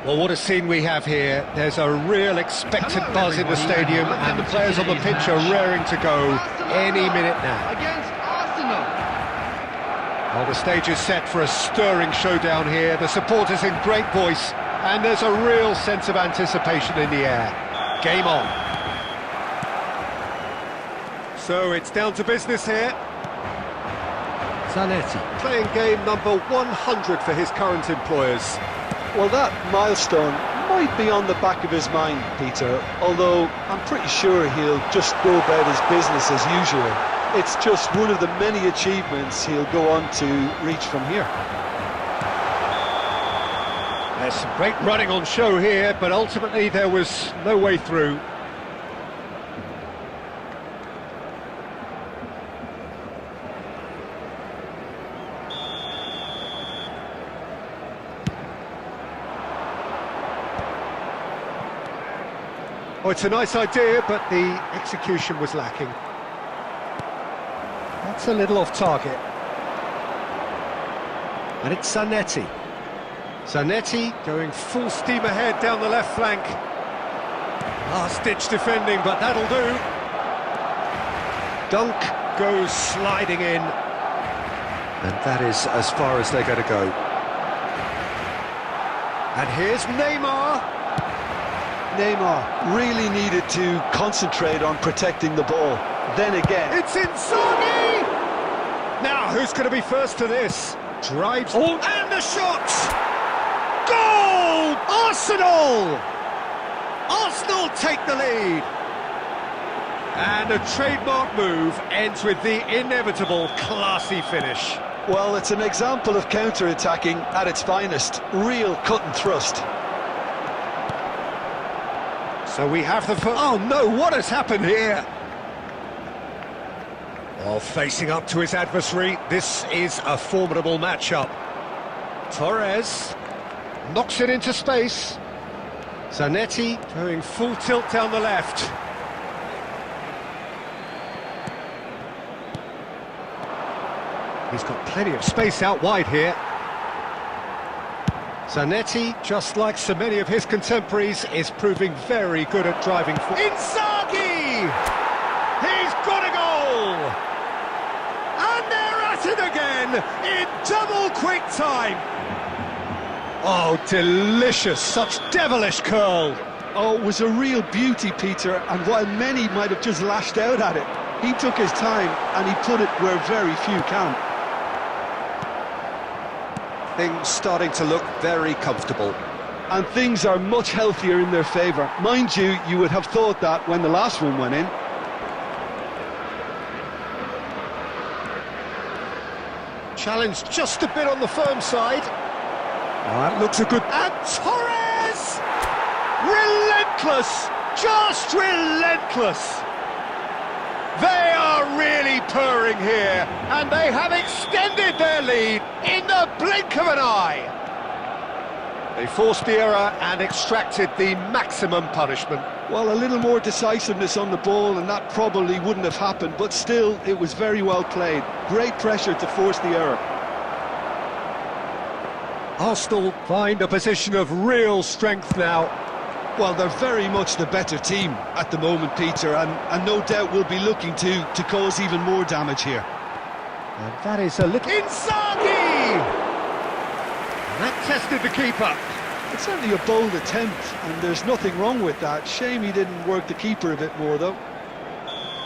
Well, what a scene we have here. There's a real expected Hello, buzz in the everybody, stadium, welcome and the to players on the today's pitch are match. raring to go Barcelona any minute now. Against Arsenal. Well, the stage is set for a stirring showdown here. The supporters in great voice, and there's a real sense of anticipation in the air. Game on. So it's down to business here. Zanetti playing game number 100 for his current employers. Well, that milestone might be on the back of his mind, Peter, although I'm pretty sure he'll just go about his business as usual. It's just one of the many achievements he'll go on to reach from here. There's some great running on show here, but ultimately there was no way through. Oh, it's a nice idea, but the execution was lacking. That's a little off target. And it's Zanetti. Zanetti going full steam ahead down the left flank. Last-ditch defending, but that'll do. Dunk goes sliding in. And that is as far as they're going to go. And here's Neymar. Neymar really needed to concentrate on protecting the ball. Then again, It's Inzaghi! Now, who's going to be first to this? Drives... Oh, and the shot! Goal! Arsenal! Arsenal take the lead! And a trademark move ends with the inevitable classy finish. well, it's an example of counter-attacking at its finest. Real cut and thrust. So we have the... Oh no, what has happened here? Well, facing up to his adversary, this is a formidable matchup. Torres knocks it into space. Zanetti going full tilt down the left. He's got plenty of space out wide here. Zanetti, just like so many of his contemporaries, is proving very good at driving forward. Inzaghi! He's got a goal! And they're at it again in double quick time. Oh, delicious, such devilish curl. Oh, it was a real beauty, Peter, and while many might have just lashed out at it, he took his time and he put it where very few can. Things starting to look very comfortable. And things are much healthier in their favour. Mind you, you would have thought that when the last one went in. Challenge just a bit on the firm side. Oh, that looks a good... And Torres! Relentless! Just relentless! They are really purring here, and they have extended their lead in the blink of an eye. They forced the error and extracted the maximum punishment. Well, a little more decisiveness on the ball and that probably wouldn't have happened, but still, it was very well played. Great pressure to force the error. Arsenal find a position of real strength now. Well, they're very much the better team at the moment, Peter, and no doubt will be looking to cause even more damage here. And that is a little... Inzaghi! That tested the keeper. It's certainly a bold attempt, and there's nothing wrong with that. Shame he didn't work the keeper a bit more, though.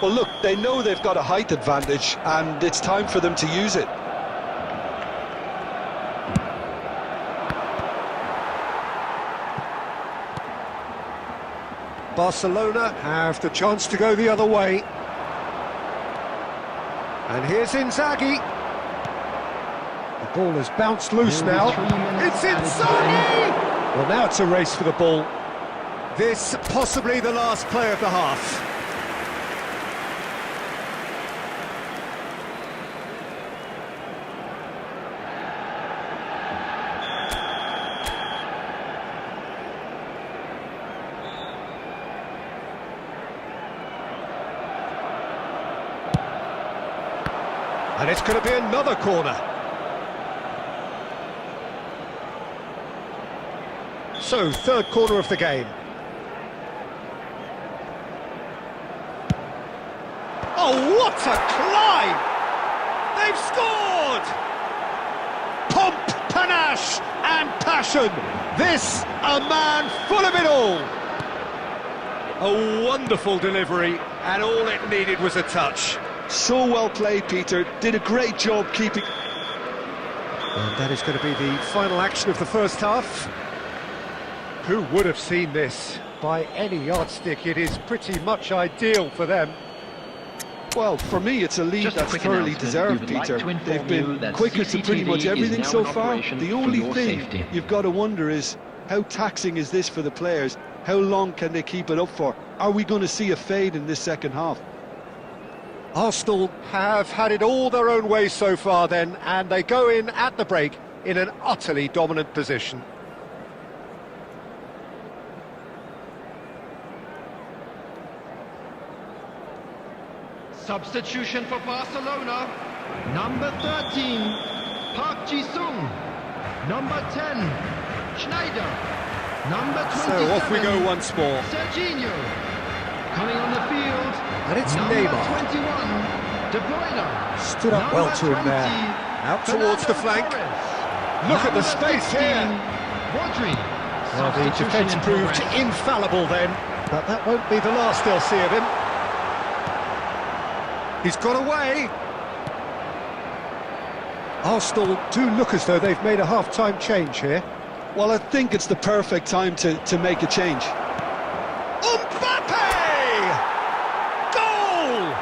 Well, look, they know they've got a height advantage, and it's time for them to use it. Barcelona have the chance to go the other way. And here's Inzaghi. The ball has bounced loose now. It's Inzaghi! Well, now it's a race for the ball. This possibly the last play of the half. And it's going to be another corner. So, third corner of the game. Oh, what a climb! They've scored! Pomp, panache and passion. This, a man full of it all. A wonderful delivery, and all it needed was a touch. So well played, Peter. Did a great job keeping... And that is going to be the final action of the first half. Who would have seen this? By any yardstick, it is pretty much ideal for them. Well, for me, it's a lead Just a that's quick thoroughly announcement. deserved, We would like Peter. to inform They've you been that quicker to pretty CCTV much is everything now so in far. operation The for only your thing safety. you've got to wonder is, how taxing is this for the players? How long can they keep it up for? Are we going to see a fade in this second half? Arsenal have had it all their own way so far then, and they go in at the break in an utterly dominant position. Substitution for Barcelona. Number 13, Park Ji-sung. Number 10, Schneider. Number 27, So off we go once more. Serginho. Coming on the field, And it's number Neymar. 21, De Bruyne. Stood up well to him there. Out towards the flank. Look at the space here. Rodri. Well, the Substitution defence in proved progress. infallible then, but that won't be the last they'll see of him. He's got away. Arsenal do look as though they've made a half-time change here. Well, I think it's the perfect time to make a change. Mbappe! Goal!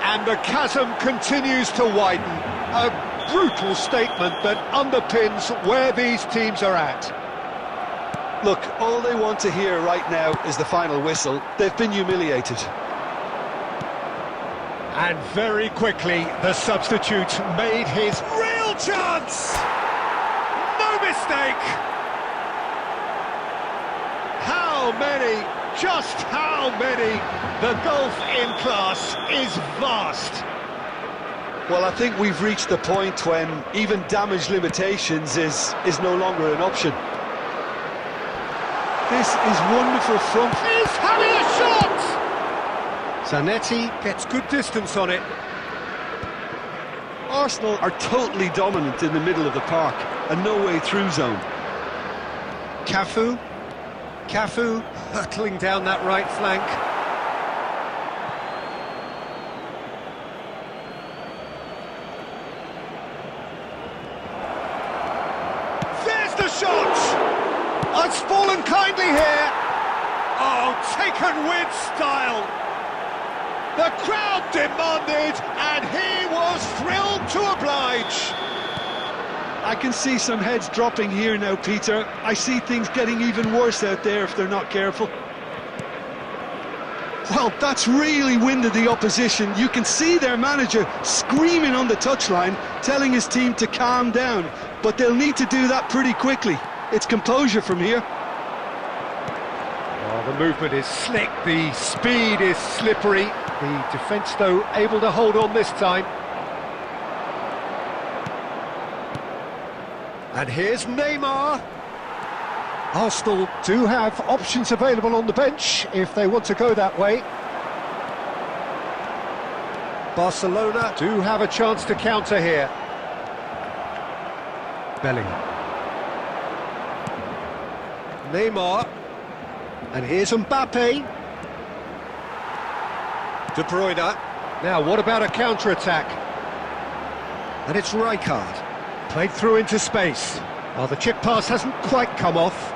And the chasm continues to widen. A brutal statement that underpins where these teams are at. Look, all they want to hear right now is the final whistle. They've been humiliated. And very quickly, the substitute made his real chance! No mistake! How many? Just how many? The gulf in class is vast. Well, I think we've reached the point when even damage limitations is no longer an option. This is wonderful front. He's having a shot! Zanetti gets good distance on it. Arsenal are totally dominant in the middle of the park, a no-way through zone. Cafu hurtling down that right flank. There's the shot! It's fallen kindly here. Oh, taken with style. The crowd demanded, and he was thrilled to oblige. I can see some heads dropping here now, Peter. I see things getting even worse out there if they're not careful. Well, that's really winded the opposition. You can see their manager screaming on the touchline, telling his team to calm down. But they'll need to do that pretty quickly. It's composure from here. Oh, the movement is slick, the speed is slippery. The defence, though, able to hold on this time. And here's Neymar. Arsenal do have options available on the bench if they want to go that way. Barcelona do have a chance to counter here. Bellingham. Neymar. And here's Mbappe. De Bruyne. Now, what about a counter-attack? And it's Rijkaard. Played through into space. Well, the chip pass hasn't quite come off.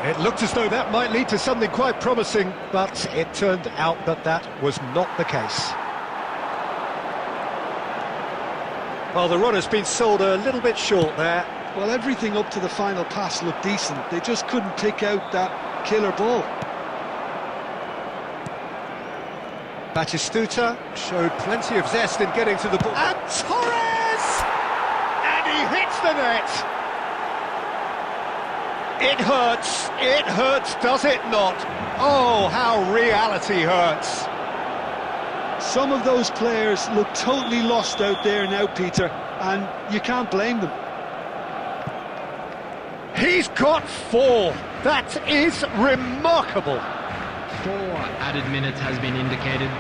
It looked as though that might lead to something quite promising, but it turned out that that was not the case. Well, the run has been sold a little bit short there. Well, everything up to the final pass looked decent. They just couldn't pick out that killer ball. Batistuta showed plenty of zest in getting to the ball. And Torres! And he hits the net! It hurts, does it not? Oh, how reality hurts. Some of those players look totally lost out there now, Peter, and you can't blame them. He's got 4. That is remarkable. 4 added minutes has been indicated.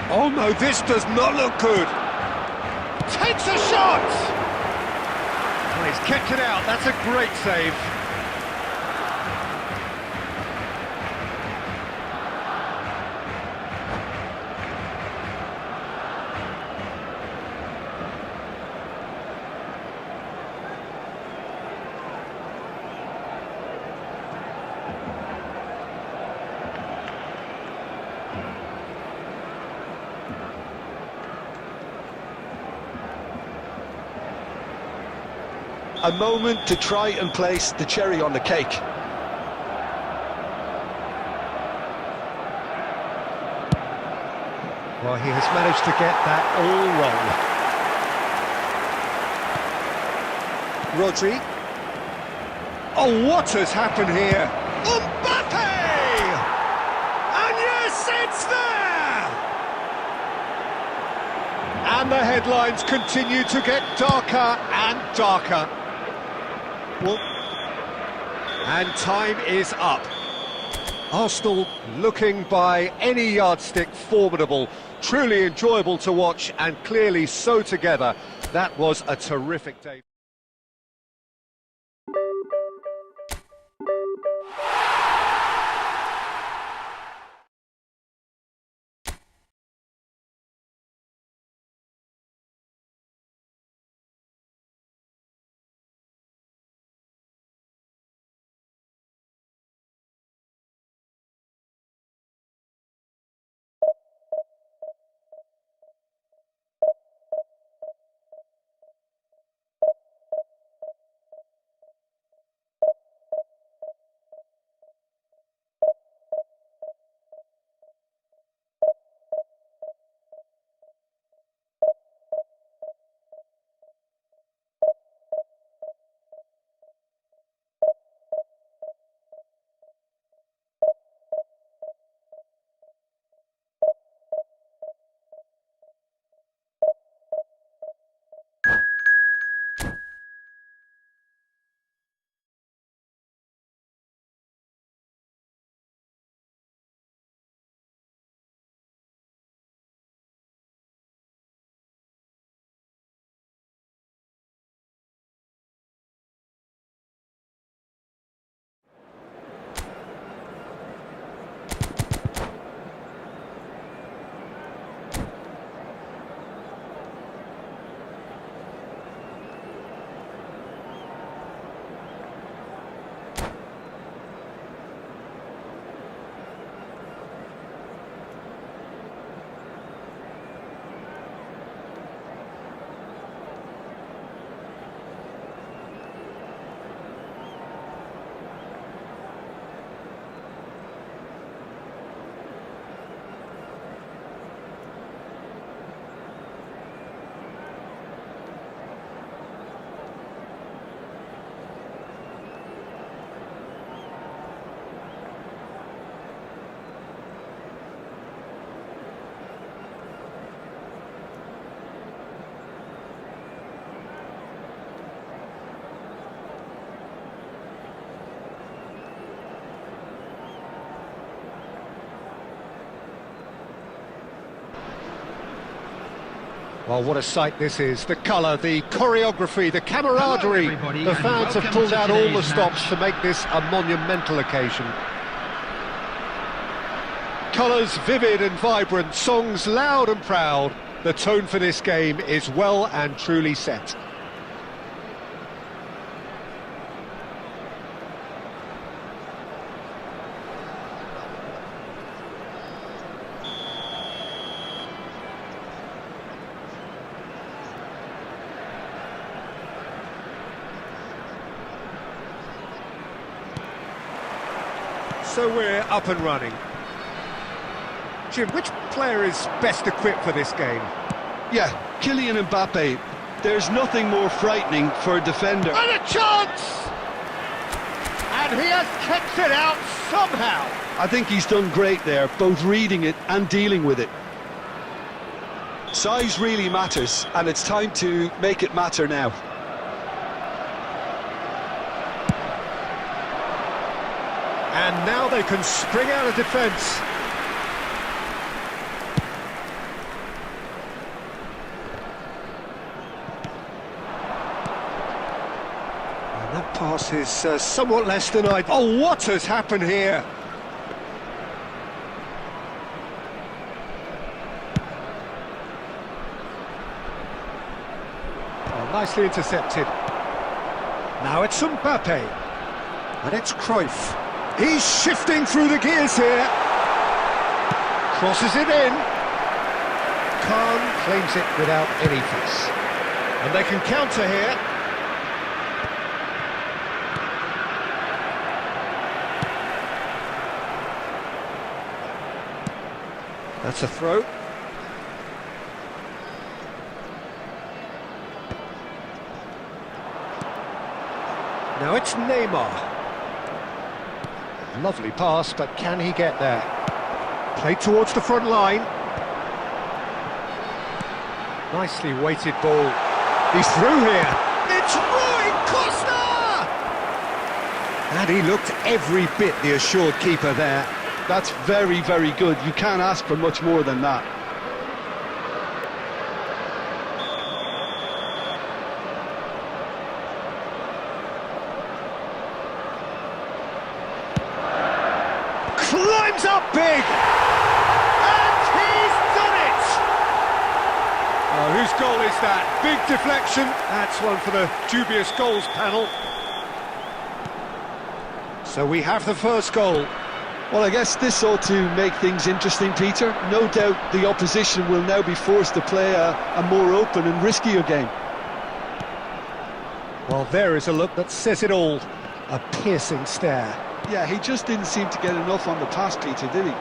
Oh no, this does not look good. Takes a shot! Well, he's kept it out, that's a great save. A moment to try and place the cherry on the cake. Well, he has managed to get that all wrong. Rodri. Oh, what has happened here? Mbappe! And yes, it's there! And the headlines continue to get darker and darker. Well, and time is up. Arsenal looking by any yardstick formidable, truly enjoyable to watch and clearly so together. That was a terrific day. Well, what a sight this is. The colour, the choreography, the camaraderie. The fans have pulled out all the stops to make this a monumental occasion. Colours vivid and vibrant, songs loud and proud. The tone for this game is well and truly set. So we're up and running. Jim, which player is best equipped for this game? Yeah, Kylian Mbappe. There's nothing more frightening for a defender. And a chance! And he has kept it out somehow. I think he's done great there, both reading it and dealing with it. Size really matters, and it's time to make it matter now. And now they can spring out of defence. And that pass is somewhat less than ideal. Oh, what has happened here? Oh, nicely intercepted. Now it's Mbappe. And it's Cruyff. He's shifting through the gears here. Crosses it in. Khan claims it without any fuss. And they can counter here. That's a throw. Now it's Neymar. Lovely pass, but can he get there? Played towards the front line. Nicely weighted ball. He's through here. It's Rui Costa! And he looked every bit the assured keeper there. That's very, very good. You can't ask for much more than that. Climbs up big! And he's done it! Oh, whose goal is that? Big deflection. That's one for the dubious goals panel. So we have the first goal. Well, I guess this ought to make things interesting, Peter. No doubt the opposition will now be forced to play a more open and riskier game. Well, there is a look that says it all. A piercing stare. Yeah, he just didn't seem to get enough on the pass, Peter, did he?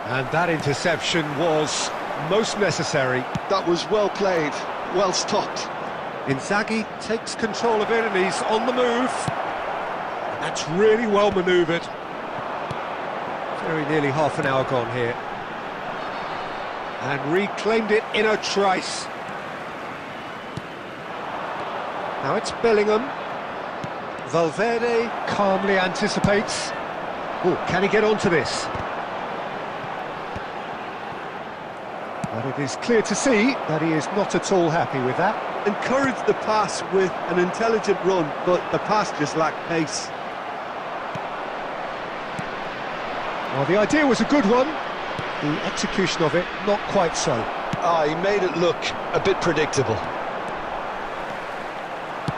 And that interception was most necessary. That was well played, well stopped. Inzaghi takes control of it and he's on the move. That's really well manoeuvred. Very nearly half an hour gone here. And reclaimed it in a trice. Now it's Bellingham. Valverde calmly anticipates. Oh, can he get onto this? But it is clear to see that he is not at all happy with that. Encouraged the pass with an intelligent run, but the pass just lacked pace. Well, the idea was a good one. The execution of it, not quite so. He made it look a bit predictable.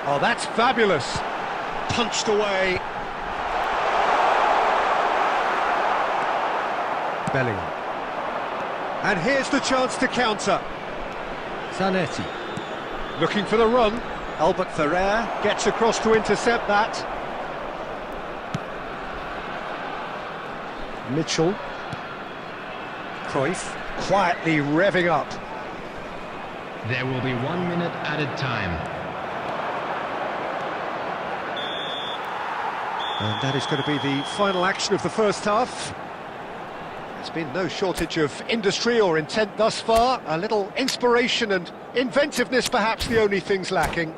Oh, that's fabulous. Punched away. Bellingham. And here's the chance to counter. Zanetti. Looking for the run. Albert Ferrer gets across to intercept that. Mitchell. Cruyff quietly revving up. There will be 1 minute added time. And that is going to be the final action of the first half. There's been no shortage of industry or intent thus far. A little inspiration and inventiveness perhaps the only things lacking.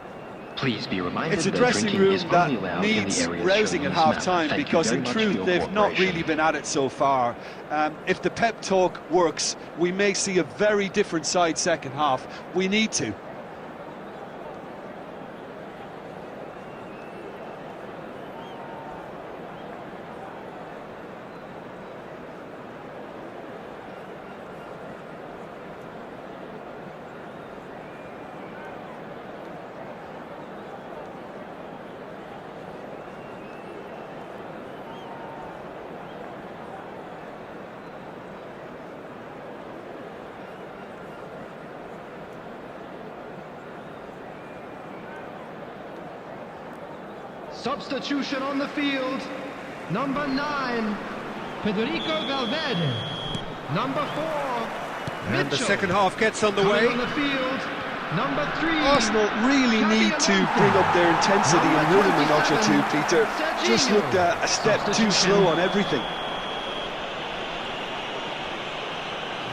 Please be reminded It's a that dressing drinking room is only that allowed in the needs areas rousing shown at on this half-time, map. Thank because you in very much for truth your they've not cooperation. really been at it so far. If the pep talk works, we may see a very different side second half. We need to. Substitution on the field. Number 9, Federico Valverde. Number 4, And the Mitchell. second half gets Coming underway. on the field. Number 3, Arsenal really need to bring up their intensity and rhythm a notch or two, Peter. Just looked a step too slow on everything.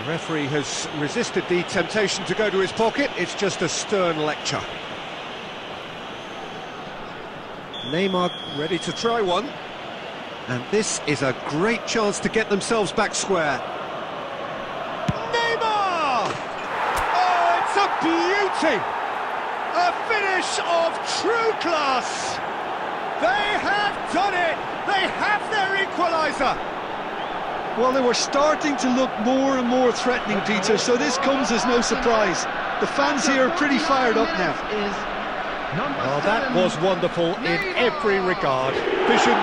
The referee has resisted the temptation to go to his pocket. It's just a stern lecture. Neymar ready to try one. And this is a great chance to get themselves back square. Neymar! Oh, it's a beauty! A finish of true class! They have done it! They have their equaliser! Well, they were starting to look more and more threatening, Peter, so this comes as no surprise. The fans here are pretty fired up now. Oh, that was wonderful in every regard. Vision,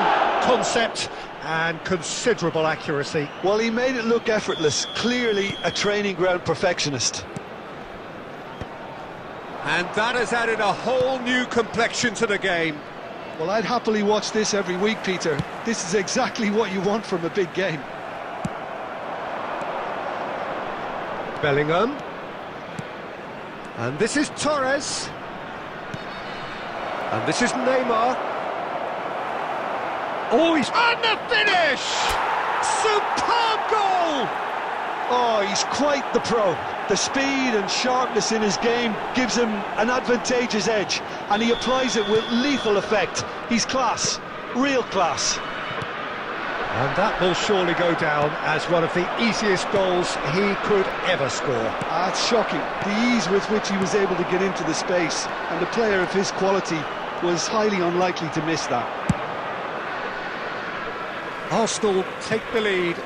concept, and considerable accuracy. Well, he made it look effortless. Clearly a training ground perfectionist. And that has added a whole new complexion to the game. Well, I'd happily watch this every week, Peter. This is exactly what you want from a big game. Bellingham. And this is Torres. And this is Neymar. Oh, he's on the finish! Superb goal! Oh, he's quite the pro. The speed and sharpness in his game gives him an advantageous edge, and he applies it with lethal effect. He's class, real class. And that will surely go down as one of the easiest goals he could ever score. It's shocking, the ease with which he was able to get into the space, and a player of his quality was highly unlikely to miss that. Arsenal take the lead.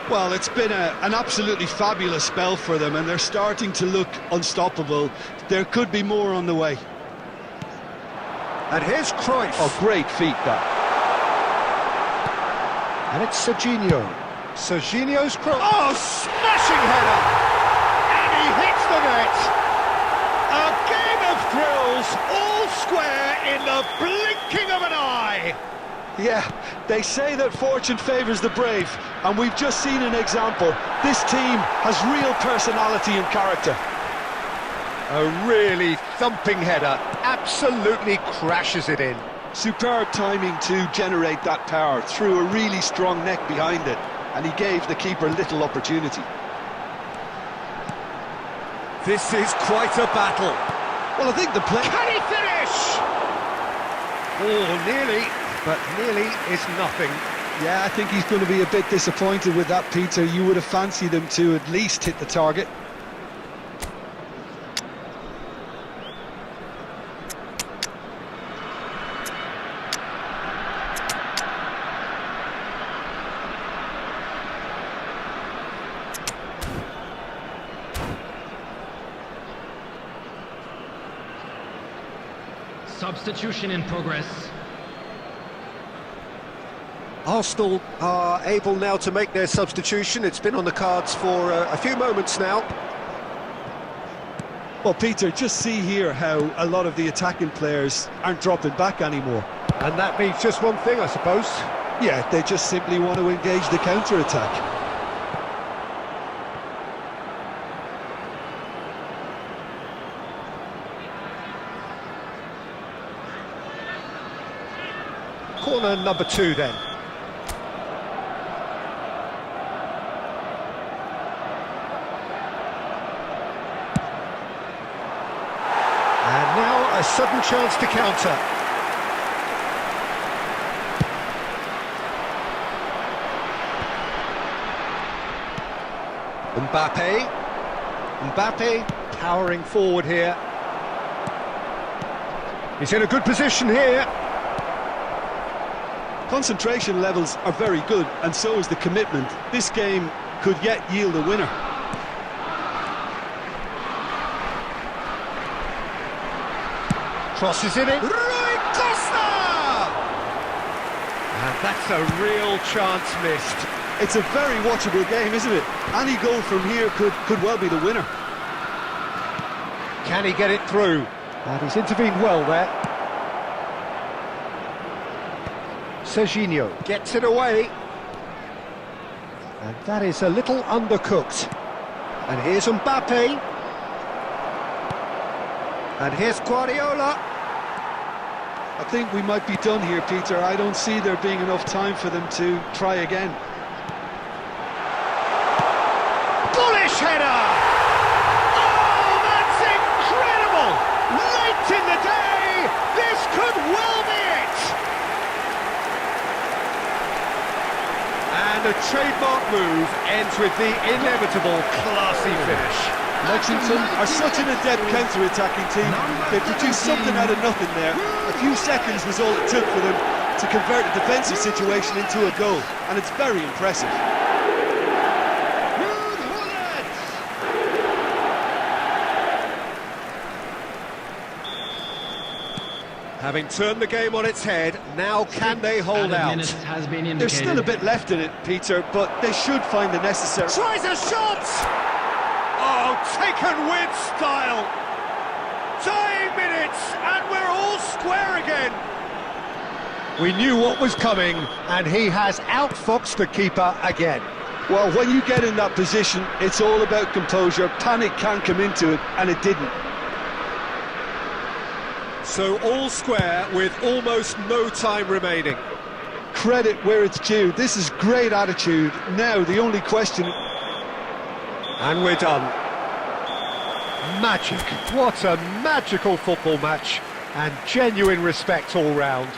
Well, it's been an absolutely fabulous spell for them, and they're starting to look unstoppable. There could be more on the way. And here's Cruyff. Oh, great feat, that. And it's Serginho. Serginho's cross. Oh, smashing header! And he hits the net! A game of thrills, all square in the blinking of an eye! Yeah, they say that fortune favours the brave, and we've just seen an example. This team has real personality and character. A really thumping header, absolutely crashes it in. Superb timing to generate that power, through a really strong neck behind it, and he gave the keeper little opportunity. This is quite a battle. Well, I think the play... Can he finish? Oh, nearly, but nearly is nothing. Yeah, I think he's going to be a bit disappointed with that, Peter. You would have fancied him to at least hit the target. Substitution in progress. Arsenal are able now to make their substitution. It's been on the cards for a few moments now. Well, Peter, just see here how a lot of the attacking players aren't dropping back anymore. And that means just one thing, I suppose. Yeah, they just simply want to engage the counter-attack. Corner number 2 then. And now a sudden chance to counter. Mbappe powering forward here. He's in a good position here. Concentration levels are very good, and so is the commitment. This game could yet yield a winner. Crosses in it. Rui Costa! And that's a real chance missed. It's a very watchable game, isn't it? Any goal from here could well be the winner. Can he get it through? And he's intervened well there. Serginho gets it away. And that is a little undercooked. And here's Mbappe. And here's Guardiola. I think we might be done here, Peter. I don't see there being enough time for them to try again. Bullish header! Oh, that's incredible! Late in the day, this could well be it! And the trademark move ends with the inevitable classy finish. Lexington are such an adept counter-attacking team. They produced something out of nothing there. A few seconds was all it took for them to convert a defensive situation into a goal, and it's very impressive. Having turned the game on its head, now can they hold out? Has been indicated. There's still a bit left in it, Peter, but they should find the necessary... Tries a shot! Oh, taken with style! Dying minutes, and we're all square again! We knew what was coming, and he has outfoxed the keeper again. Well, when you get in that position, it's all about composure. Panic can come into it, and it didn't. So all square with almost no time remaining. Credit where it's due. This is great attitude. Now, the only question... And we're done. Magic. What a magical football match. And genuine respect all round.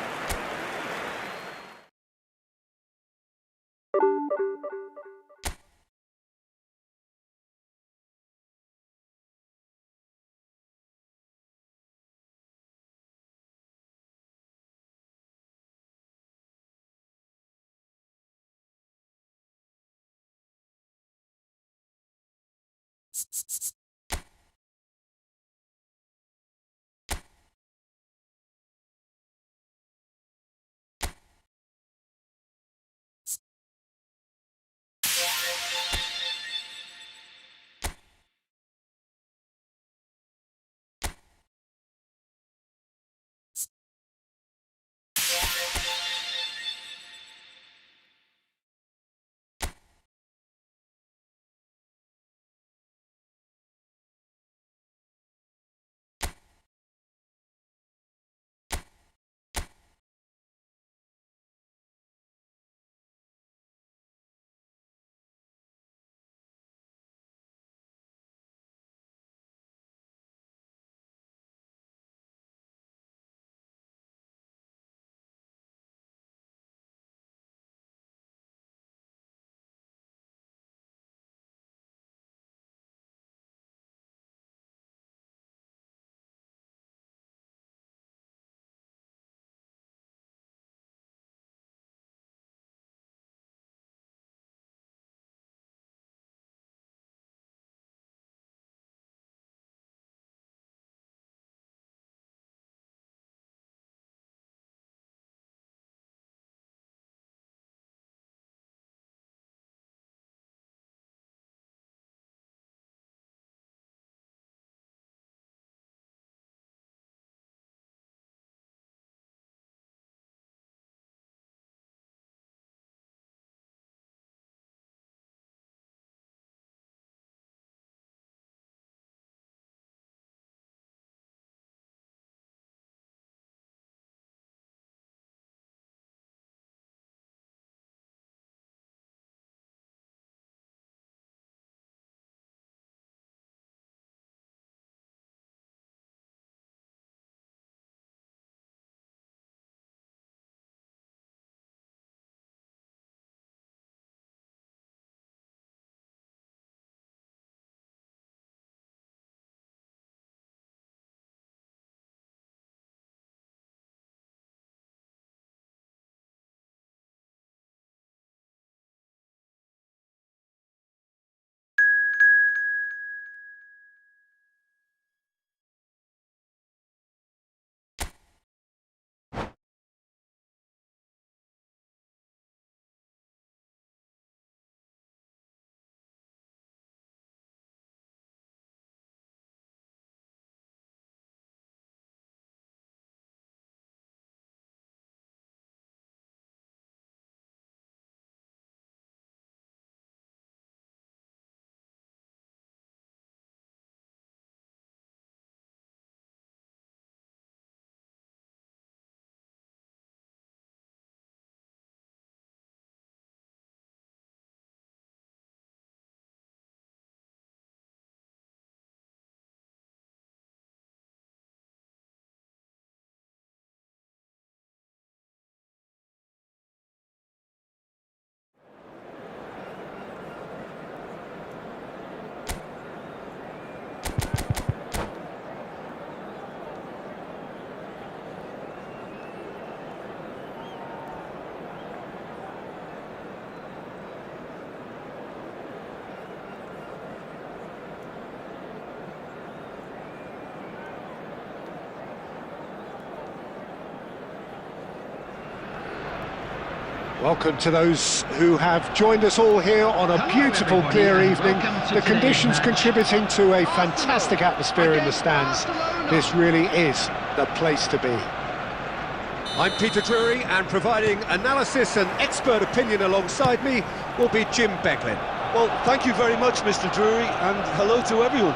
Welcome to those who have joined us all here on a beautiful, everybody, clear and evening. welcome to The today's conditions match. contributing to a Arsenal fantastic atmosphere in the against stands. Barcelona. This really is the place to be. I'm Peter Drury, and providing analysis and expert opinion alongside me will be Jim Becklin. Well, thank you very much, Mr. Drury, and hello to everyone.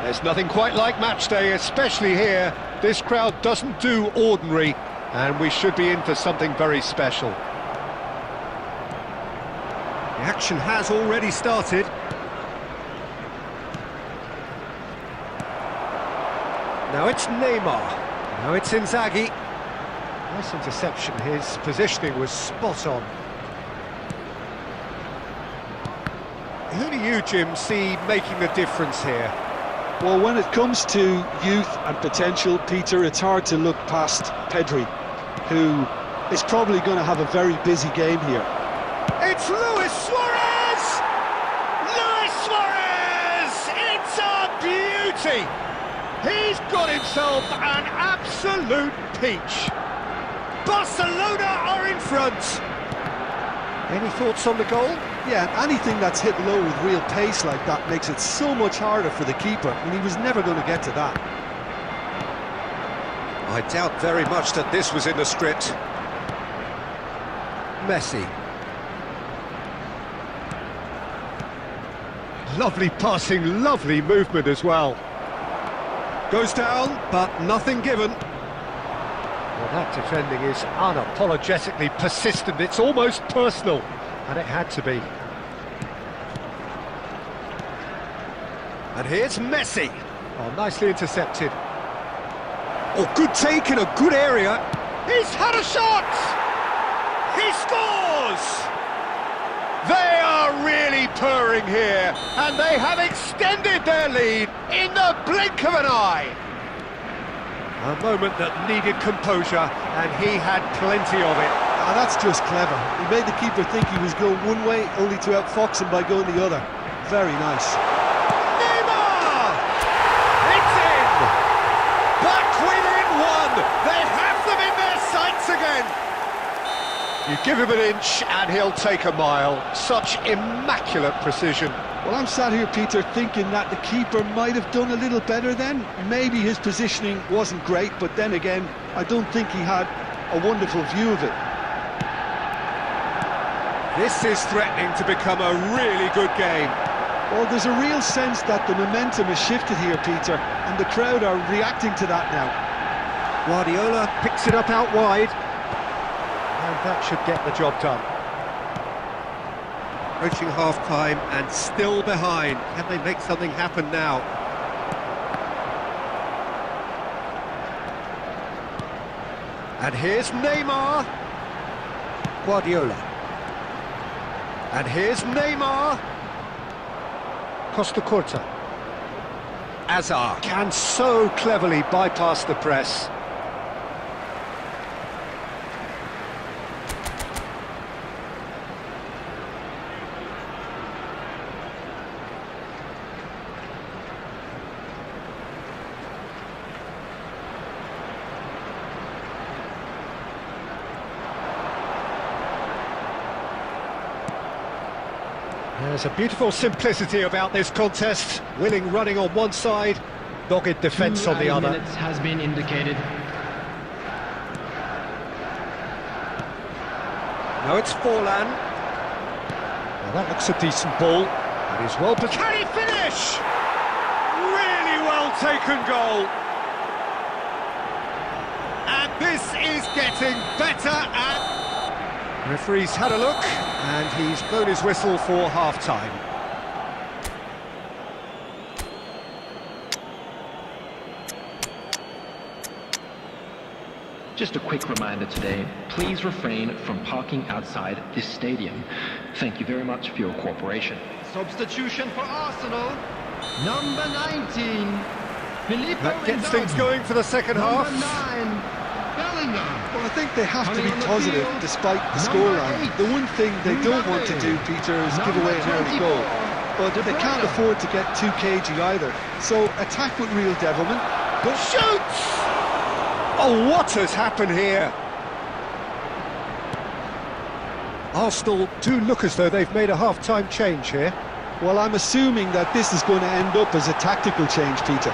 There's nothing quite like match day, especially here. This crowd doesn't do ordinary, and we should be in for something very special. The action has already started. Now it's Neymar. Now it's Inzaghi. Nice interception. His positioning was spot on. Who do you, Jim, see making the difference here? Well, when it comes to youth and potential, Peter, it's hard to look past Pedri, who is probably going to have a very busy game here. It's Luis Suarez! Luis Suarez! It's a beauty! He's got himself an absolute peach. Barcelona are in front. Any thoughts on the goal? Yeah, and anything that's hit low with real pace like that makes it so much harder for the keeper, and he was never going to get to that. I doubt very much that this was in the script. Messi. Lovely passing, lovely movement as well. Goes down, but nothing given. Well, that defending is unapologetically persistent. It's almost personal, and it had to be. And here's Messi. Oh, nicely intercepted. Oh, good take in a good area. He's had a shot! He scores! They are really purring here, and they have extended their lead in the blink of an eye. A moment that needed composure, and he had plenty of it. Ah, that's just clever. He made the keeper think he was going one way, only to outfox him by going the other. Very nice. Neymar! It's in! Back within one! They have them in their sights again! You give him an inch and he'll take a mile. Such immaculate precision. Well, I'm sat here, Peter, thinking that the keeper might have done a little better then. Maybe his positioning wasn't great, but then again, I don't think he had a wonderful view of it. This is threatening to become a really good game. Well, there's a real sense that the momentum has shifted here, Peter, and the crowd are reacting to that now. Guardiola picks it up out wide, and that should get the job done. Approaching half-time and still behind. Can they make something happen now? And here's Neymar. Guardiola. And here's Neymar. Costa Curta. Hazard can so cleverly bypass the press. There's a beautiful simplicity about this contest. Willing running on one side, dogged defence on the other. 2 minutes has been indicated. Now it's Forlan. Well, that looks a decent ball. That is well... Can he finish? Really well taken goal. And this is getting better and... Referee's had a look, and he's blown his whistle for half-time. Just a quick reminder today, please refrain from parking outside this stadium. Thank you very much for your cooperation. Substitution for Arsenal. Number 19. Filippo That gets Inzaghi. things going for the second half. Number 9. Bellingham. Well, I think they have to Coming be on the positive field, despite the number scoreline. 8, The one thing they don't want to Mbappe. do, Peter, is give Number away an early goal. 24, But De they can't Bruyne. afford to get too cagey either. So attack with real devilment. Shoots! Oh, what has happened here? Arsenal do look as though they've made a half-time change here. Well, I'm assuming that this is going to end up as a tactical change, Peter.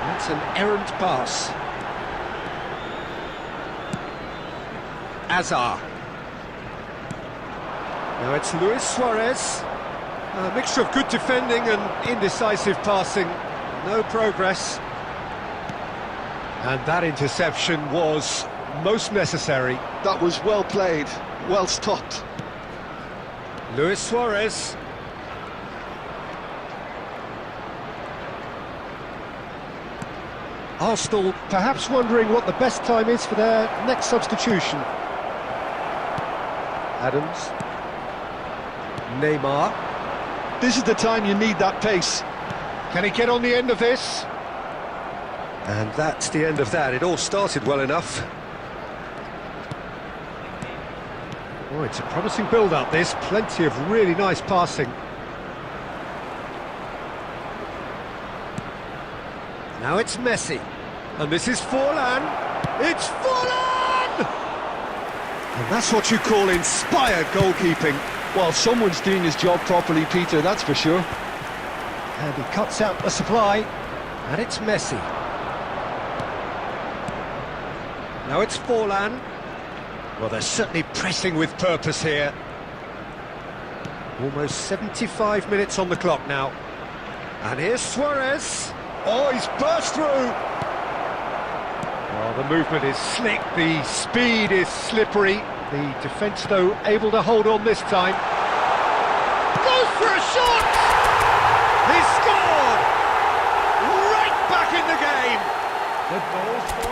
That's an errant pass. Azar. Now it's Luis Suarez. A mixture of good defending and indecisive passing. No progress. And that interception was most necessary. That was well played, well stopped. Luis Suarez. Arsenal perhaps wondering what the best time is for their next substitution. Adams. Neymar. This is the time you need that pace. Can he get on the end of this? And that's the end of that. It all started well enough. Oh, it's a promising build-up, this. Plenty of really nice passing. Now it's Messi. And this is Forlan. It's Forlan! And that's what you call inspired goalkeeping. Well, someone's doing his job properly, Peter, that's for sure. And he cuts out the supply. And it's Messi. Now it's Forlan. Well, they're certainly pressing with purpose here. Almost 75 minutes on the clock now. And here's Suarez. Oh, he's burst through. Oh, the movement is slick, the speed is slippery. The defence, though, able to hold on this time. Goes for a shot! He scored! Right back in the game!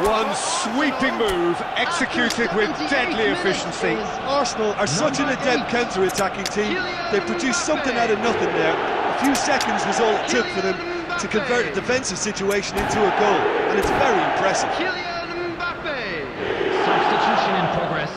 One sweeping move, executed with deadly efficiency. Arsenal are such an adept counter-attacking team. They produced something out of nothing there. A few seconds was all it took for them to convert a defensive situation into a goal, and it's very impressive. Substitution in progress.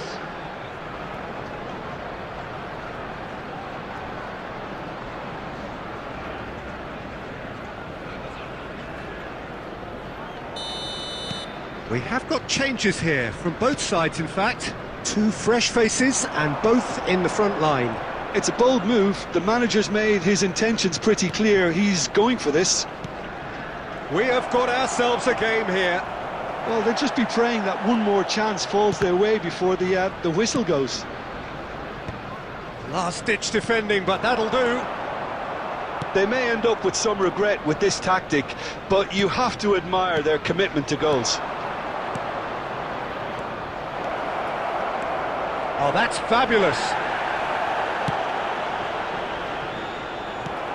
We have got changes here, from both sides in fact. Two fresh faces and both in the front line. It's a bold move. The manager's made his intentions pretty clear. He's going for this. We have got ourselves a game here. Well, they'll just be praying that one more chance falls their way before the whistle goes. Last-ditch defending, but that'll do. They may end up with some regret with this tactic, but you have to admire their commitment to goals. Oh, that's fabulous.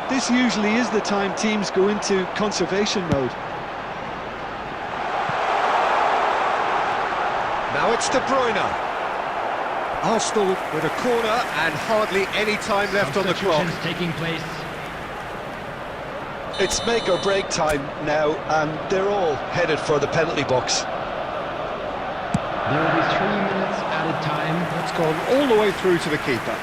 This usually is the time teams go into conservation mode. Now it's De Bruyne. Arsenal with a corner and hardly any time left on the clock. Substitutions taking place. It's make or break time now, and they're all headed for the penalty box. There will be 3 minutes added time. It's gone all the way through to the keeper.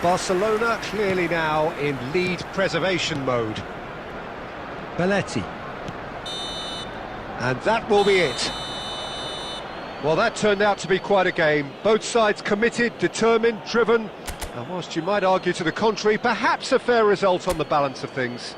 Barcelona clearly now in lead preservation mode. Belletti. And that will be it. Well, that turned out to be quite a game. Both sides committed, determined, driven. And whilst you might argue to the contrary, perhaps a fair result on the balance of things.